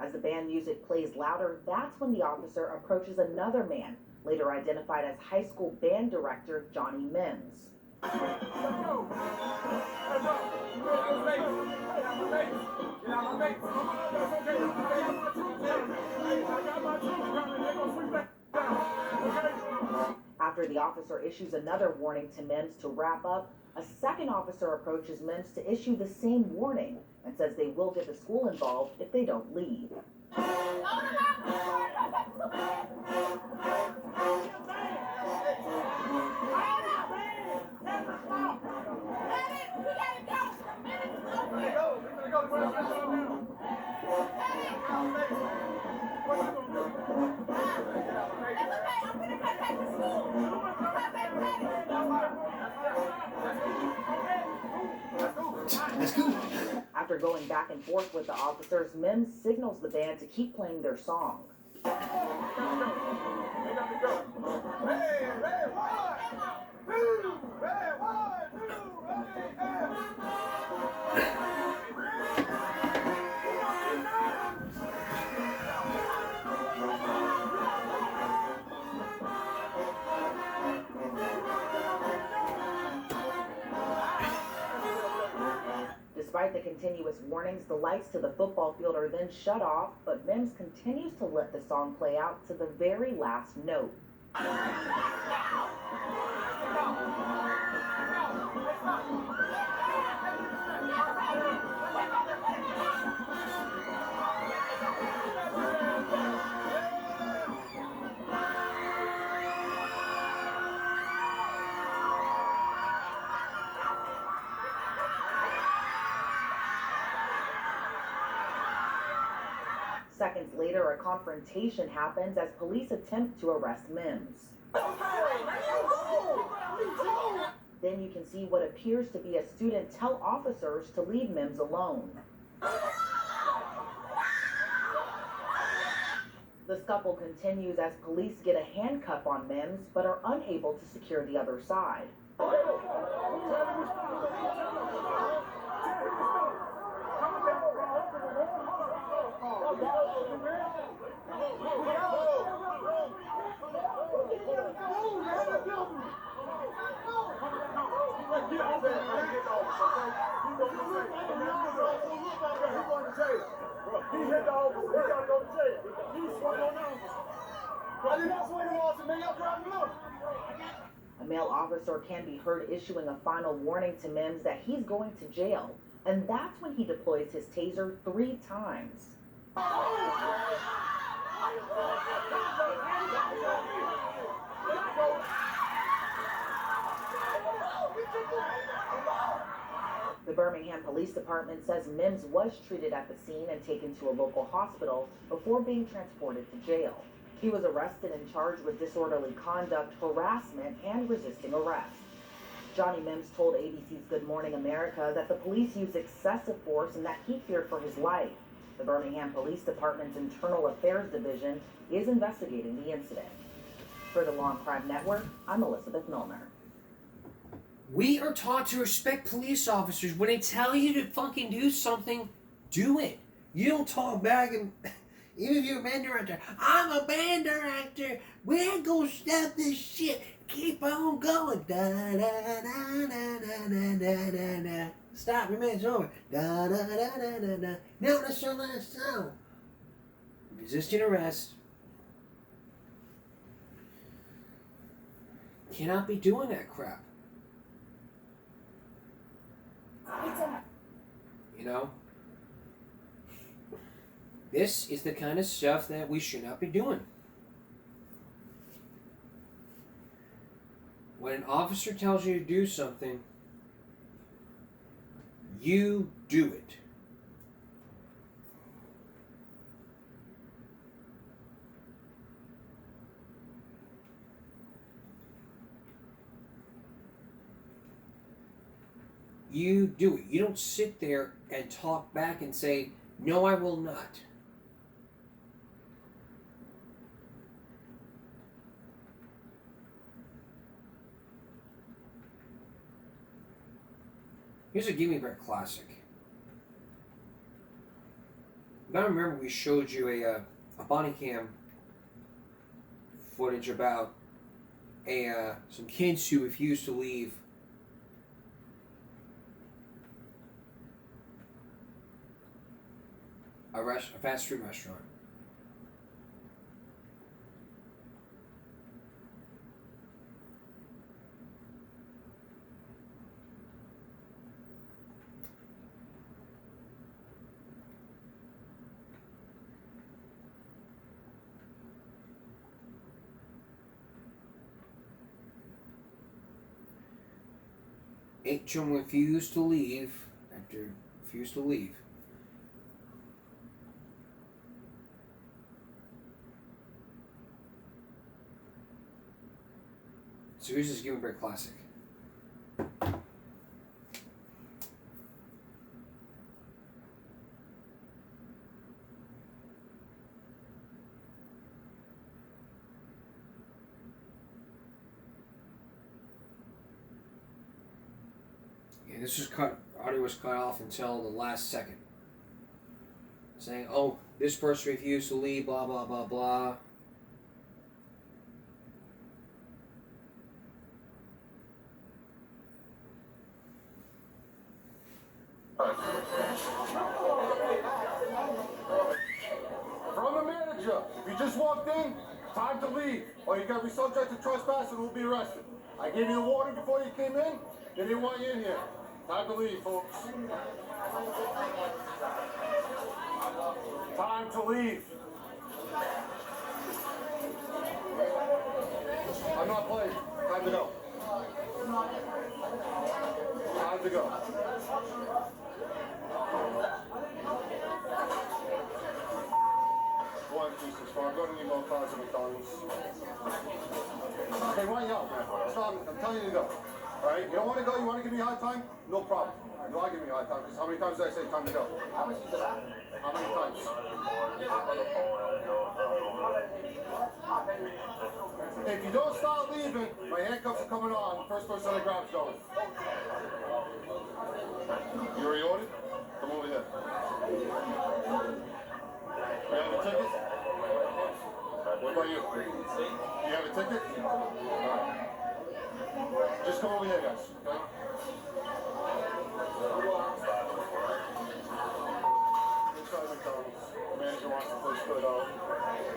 As the band music plays louder, that's when the officer approaches another man, later identified as high school band director Johnny Mims. After the officer issues another warning to Mims to wrap up, a second officer approaches Mims to issue the same warning and says they will get the school involved if they don't leave. After going back and forth with the officers, Mims signals the band to keep playing their song. Despite the continuous warnings, the lights to the football field are then shut off, but Mims continues to let the song play out to the very last note. Seconds later, a confrontation happens as police attempt to arrest Mims. Then you can see what appears to be a student tell officers to leave Mims alone. The scuffle continues as police get a handcuff on Mims, but are unable to secure the other side. A male officer can be heard issuing a final warning to Mims that he's going to jail, and that's when he deploys his taser 3 times. The Birmingham Police Department says Mims was treated at the scene and taken to a local hospital before being transported to jail. He was arrested and charged with disorderly conduct, harassment, and resisting arrest. Johnny Mims told ABC's Good Morning America that the police used excessive force and that he feared for his life. The Birmingham Police Department's Internal Affairs Division is investigating the incident. For the Law and Crime Network, I'm Elizabeth Milner. We are taught to respect police officers. When they tell you to fucking do something, do it. You don't talk back and... Even if you're a band director, I'm a band director. We're gonna stop this shit. Keep on going. Da da da da da da da da da. Stop. Your minute's over. Da da da da da da. No, that's your last song. Resisting arrest. Cannot be doing that crap. You know? This is the kind of stuff that we should not be doing. When an officer tells you to do something, you do it. You do it. You don't sit there and talk back and say, no, I will not. Here's a Give Me a Break classic. You gotta remember we showed you a body cam footage about some kids who refused to leave a fast food restaurant. Eight children refused to leave after refused to leave. So here's this Give Me a Break classic. This was cut, audio was cut off until the last second. Saying, oh, this person refused to leave, blah, blah, blah, blah. just walked in, time to leave, or you're gonna be subject to trespass and will be arrested. I gave you the warning before you came in. They didn't want you in here. Time to leave, folks. Time to leave. I'm not playing. Time to go. Time to go. One, two, six, four. I'm going to need more cars and McDonald's. Hey, why you out, man? Stop. I'm telling you to go. All right? You don't want to go? You want to give me a hard time? No problem. You want to give me a hard time? Because how many times did I say time to go? How many times? If you don't start leaving, my handcuffs are coming on. First person that grabs going. You already ordered? Come over here. You have a ticket? What about you? You have a ticket? All right. Just come over here, guys, okay? Inside McDonald's. The manager wants the place put out.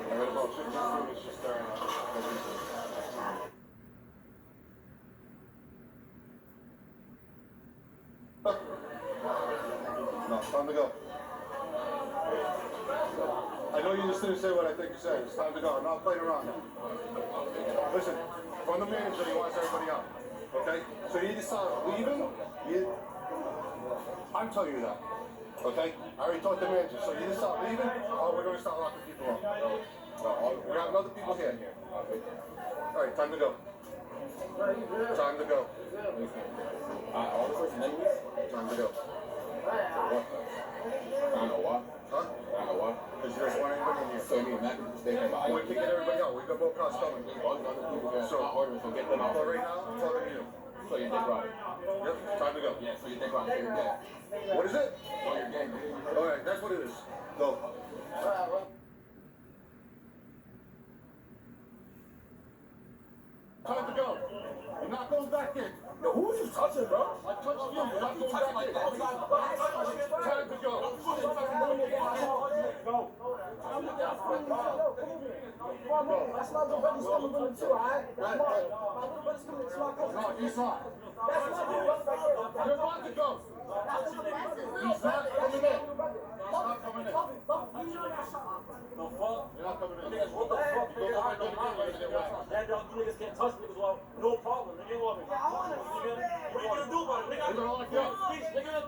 I got about 15 students just staring at it. No, time to go. I know you just didn't say what I think you said. It's time to go. I'm not playing around now. Listen, from the manager, he wants everybody out. Okay? So you either start leaving, I'm telling you that. Okay? I already talked to the manager. So you either start leaving, or we're going to start locking people up. We got other people here. Alright, time to go. Time to go. All the first amendments? Time to go. What? I know why. Huh? I know why. Because you guys want anybody in here. So you mean Mac is staying by? We can get everybody out. We got both cars coming. All the other people got orders, so get them out. Right now, I'm talking to you. So you think right? Yep, time to go. Yeah, so you think right. So you're gay. What is it? So you're gay. Alright, that's what it is. Go. Time to go. You're not going back in. Yo, who are you touching, bro? I touched you. You're not going back in. Time to go. Go. That's not the brother's coming with him too, alright? My little brother's coming to my cousin. No, he's not. That's not the brother. You're about to go. He's not coming in. He's not coming in. The fuck? You're not coming in. Niggas, what the fuck? That dog, you niggas can't touch niggas, well, no problem. Nigga, what are you gonna do about it, nigga? You're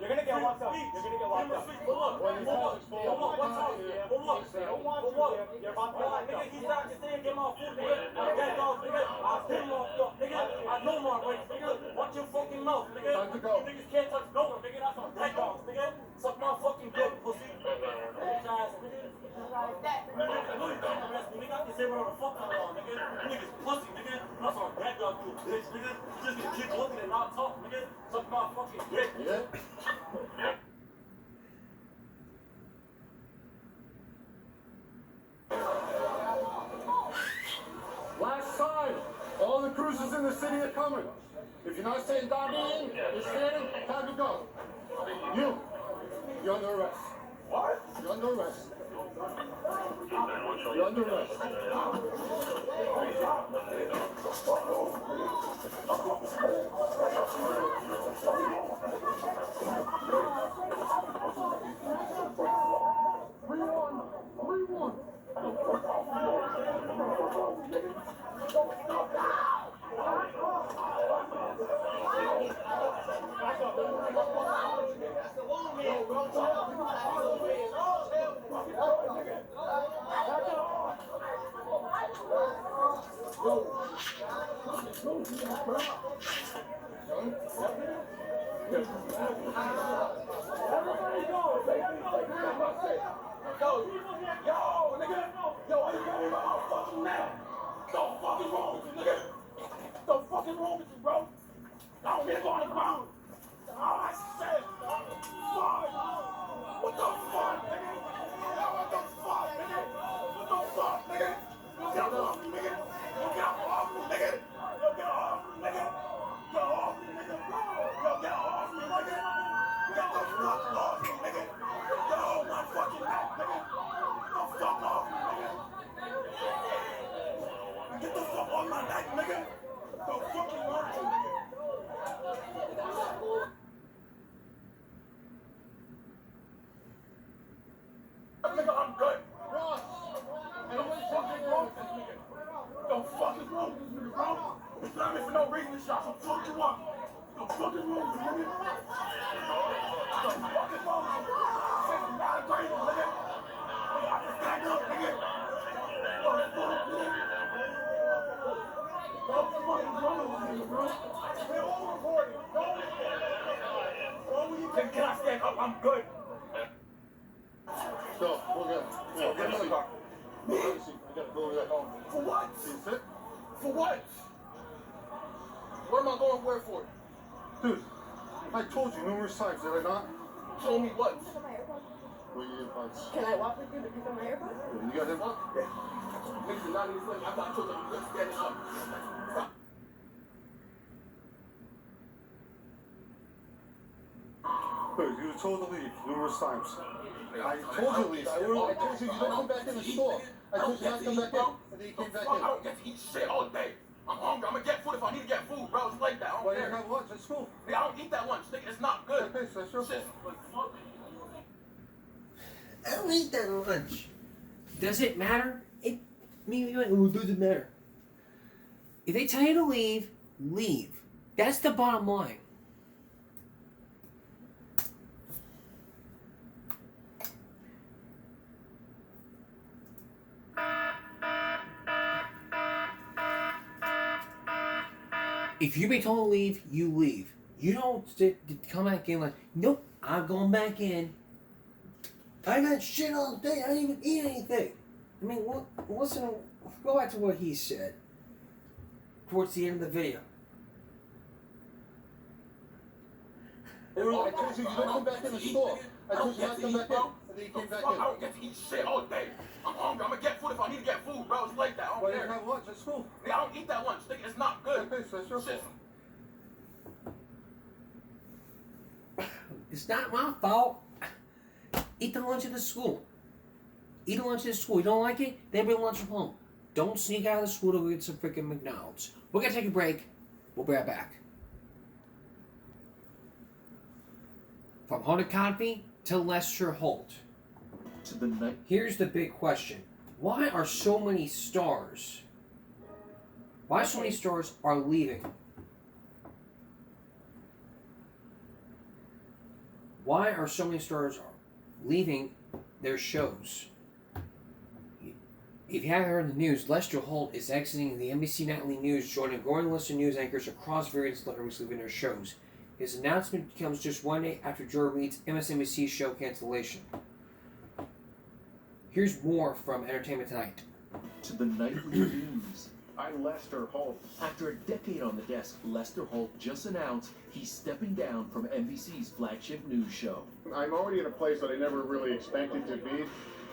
gonna get locked up. You're gonna get locked up. For what? What's up? For what? For what? You're about to lie. Nigga, he's not just saying, get my food, nigga. That dog, nigga, I've been locked up, nigga. I know my rights, nigga. Watch your fucking mouth, nigga. Time to go. You niggas can't touch no one, nigga. That's on dead dogs, nigga. Suck my fucking dick, pussy. Bitch ass, nigga. Nigga, I can say whatever the fuck I want, nigga. You niggas pussy, nigga. That's on dead dog, you bitch, nigga. You just gonna keep looking and not talk, nigga. Suck my fucking dick, nigga. Last time, all the cruisers in the city are coming. If you're not saying Darby in, you're standing, time to go. You're under arrest. What? You're under arrest. You're under arrest. Can I stand up? I'm good. So, we're good. Yeah, get in the car. We gotta go over that home. For what? You sit? For what? What am I going where for? Dude, I told you numerous times, did I not? Told me what? Where you AirPods? Can I walk with you to pick up my AirPods? You got him? Yeah. Niggas are not even funny. I'm not told them to stand up. Stop. Dude, you were told to leave numerous times. I told you to leave. I told you don't come back in the store. I told you not to come back in. And then you came back in. I don't get to eat shit all day. I'm hungry. I'm gonna get food if I need to get food, bro. It's like that. I don't Why care. didn't you have lunch at school? Yeah, I don't eat that lunch. Nigga, it's not good. Okay, so that's your fault. I don't eat that lunch. Does it matter? It doesn't matter. If they tell you to leave, leave. That's the bottom line. If you've been told to leave, you leave. You don't come back in like, nope, I'm going back in. I got shit all day. I didn't even eat anything. I mean, listen, go back to what he said towards the end of the video. I told you don't come back in the store. I told you not to come back in. And then you came back in. I don't get to eat shit all day. I'm hungry. I'm gonna get food if I need to get food, bro. It's like that. I don't Why care. didn't you have lunch at school? Yeah, I don't eat that lunch. Nigga, it's not good. Okay, so that's your fault. It's not my fault. Eat the lunch at the school. Eat the lunch at the school. You don't like it? Then bring lunch from home. Don't sneak out of the school to go get some freaking McDonald's. We're gonna take a break. We'll be right back. From Hoda Kotb to Lester Holt. To the night. Here's the big question. Why are so many stars? Why so many stars are leaving? Why are so many stars leaving their shows? If you haven't heard the news, Lester Holt is exiting the NBC Nightly News, joining a growing list of news anchors across various networks leaving their shows. His announcement comes just one day after Joy Reid's MSNBC show cancellation. Here's more from Entertainment Tonight. To the nightly news. I'm Lester Holt. After a decade on the desk, Lester Holt just announced he's stepping down from NBC's flagship news show. I'm already in a place that I never really expected to be.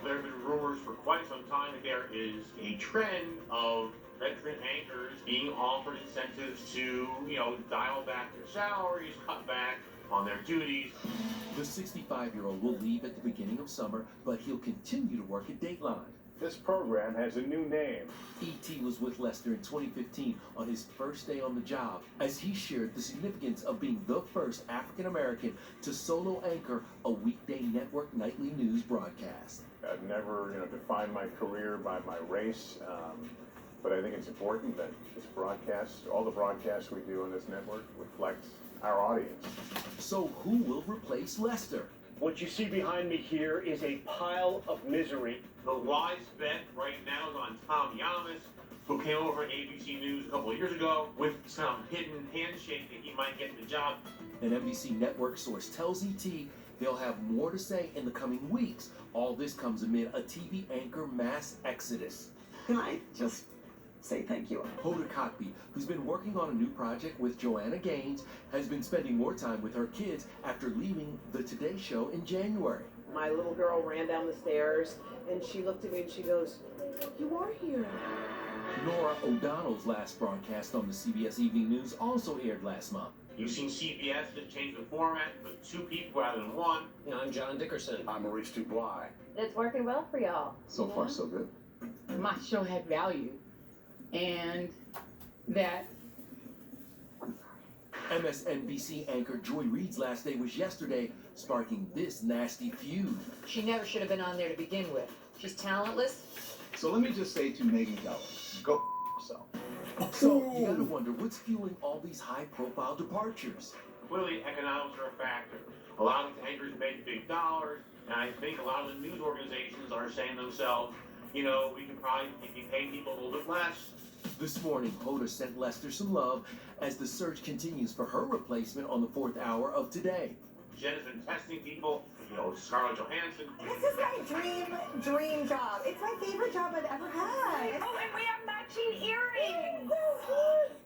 There have been rumors for quite some time that there is a trend of veteran anchors being offered incentives to, dial back their salaries, cut back on their duties. The 65-year-old will leave at the beginning of summer, but he'll continue to work at Dateline. This program has a new name. E.T. was with Lester in 2015 on his first day on the job as he shared the significance of being the first African-American to solo anchor a weekday network nightly news broadcast. I've never, defined my career by my race, but I think it's important that this broadcast, all the broadcasts we do on this network, reflect our audience. So who will replace Lester? What you see behind me here is a pile of misery. The wise bet right now is on Tom Yamas, who came over to ABC News a couple of years ago with some hidden handshake that he might get the job. An NBC network source tells ET they'll have more to say in the coming weeks. All this comes amid a TV anchor mass exodus. Can I just say thank you? Hoda Kotb, who's been working on a new project with Joanna Gaines, has been spending more time with her kids after leaving the Today Show in January. My little girl ran down the stairs and she looked at me and she goes, "You are here." Nora O'Donnell's last broadcast on the CBS Evening News also aired last month. You've seen CBS that changed the format and put two people rather than one. I'm John Dickerson. I'm Maurice Dubois. It's working well for y'all. So far, so good. My show had value, and that. MSNBC anchor Joy Reid's last day was yesterday, sparking this nasty feud. She never should have been on there to begin with. She's talentless. So let me just say to Megan Kelly, go yourself. So you gotta wonder what's fueling all these high-profile departures. clearly economics are a factor. A lot of these anchors make big dollars, and I think a lot of the news organizations are saying to themselves, you know, we can probably be paying people a little bit less. This morning, Hoda sent Lester some love as the search continues for her replacement on the 4th hour of Today. Jen has been testing people, you know, Scarlett Johansson. This is my dream job. It's my favorite job I've ever had. Oh, and we have matching earrings.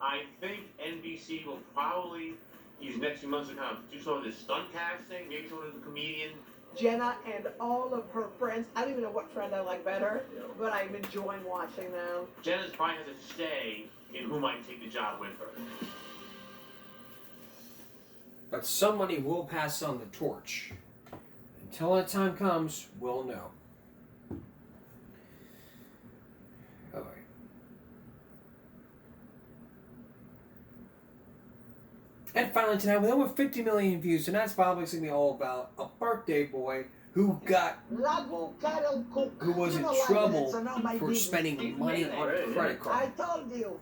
I think NBC will probably use next few months to kind of do some of this stunt casting, maybe someone who's a comedian. Jenna and all of her friends. I don't even know what friend I like better, but I'm enjoying watching them. Jenna's probably has a say in who might take the job with her. But somebody will pass on the torch. Until that time comes, we'll know. Alright. And finally tonight, with over 50 million views, tonight's probably going to be all about a birthday boy who was in trouble for spending money on a credit card. I told you.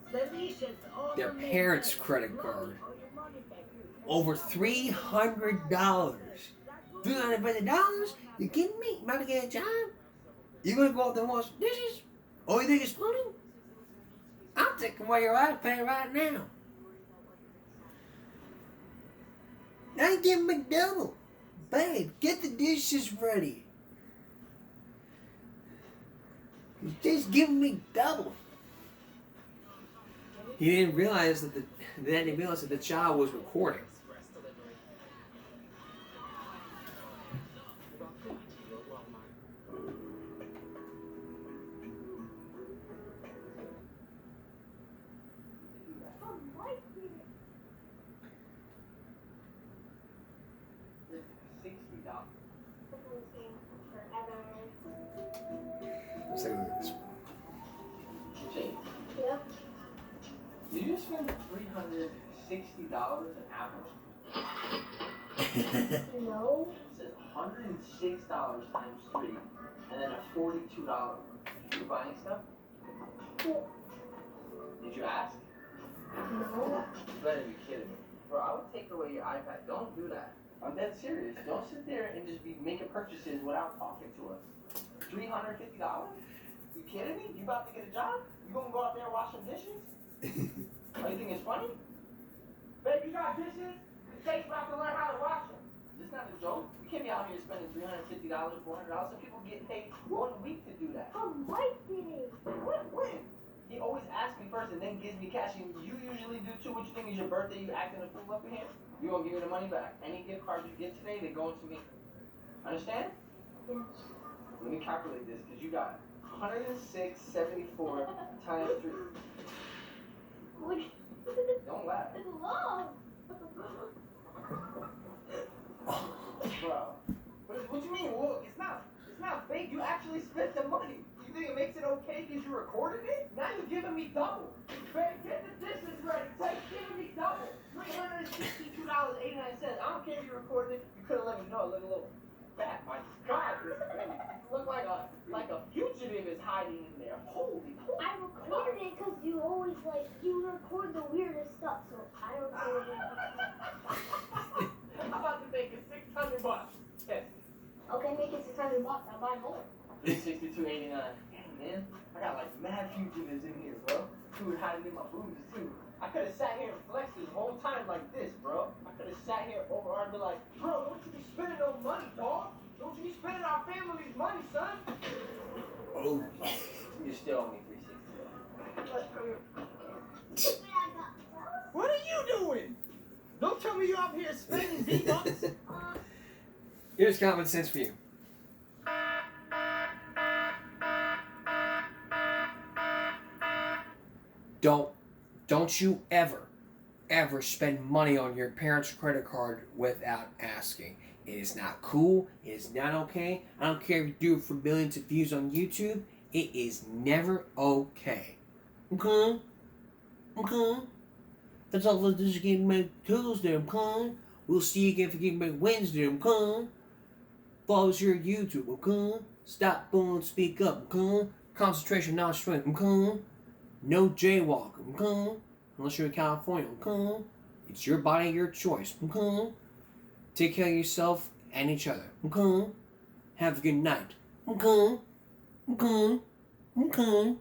Their parents' credit card. Over $300. $350? You kidding me? You about to get a job? You gonna go out there and wash dishes? Oh, you think it's funny? I'm taking away your iPad right now. I ain't giving me double. Babe, get the dishes ready. You're just giving me double. He didn't realize that the child was recording. Let's take a look at this one. Yep. Did you spend $360 in Apple? No. It says $106 times 3, and then a $42. You buying stuff? Yeah. Did you ask? No. You better be kidding me. Bro, I would take away your iPad. Don't do that. I'm dead serious. Don't sit there and just be making purchases without talking to us. $350? You kidding me? You about to get a job? You gonna go out there and wash some dishes? Oh, you think it's funny? Babe, you got dishes? It takes about to learn how to wash them. This not a joke. You can't be out here spending $350, $400. Some people get paid 1 week to do that. Mike did it. When? He always asks me first and then gives me cash. And you usually do too. What you think is your birthday? You acting a fool up in here? You gonna give me the money back. Any gift cards you get today, they go into me. Understand? Yes. Let me calculate this, because you got 106.74 times 3. Look. Don't laugh. It's long. Bro. What you mean? Well, it's not fake. You actually spent the money. You think it makes it okay because you recorded it? Now you're giving me double. Babe, get the dishes ready. Take giving me double. $362.89. I don't care if you recorded it. You could have let me know. I look a little fat. My God, this baby. Look like a fugitive is hiding in there. Holy. I recorded it because you always you record the weirdest stuff, so I recorded it. I'm about to make it $600. Yes. Okay, make it $600. I'll buy more. $62.89. Damn, man. I got like mad fugitives in here, bro. Dude hiding in my boots too. I could have sat here and flexed this whole time like this, bro. I could have sat here over and be like, bro, don't you be spending no money, dog. Don't you be spending our family's money, son. Oh. You still owe me $360. What are you doing? Don't tell me you're up here spending V-Bucks. Here's common sense for you. Don't you ever spend money on your parents' credit card without asking. It is not cool. It is not okay. I don't care if you do it for millions of views on YouTube. It is never okay. Okay? Okay? That's all for this Game Make Tuesday, okay? We'll see you again for Game Make Wednesday, okay? Follow us here at YouTube, okay? Stop, boom, speak up, okay? Concentration, not strength, okay? No jaywalking, okay? Unless you're in California, okay? It's your body, your choice. Okay? Take care of yourself and each other. Okay? Have a good night. Okay? Okay? Okay?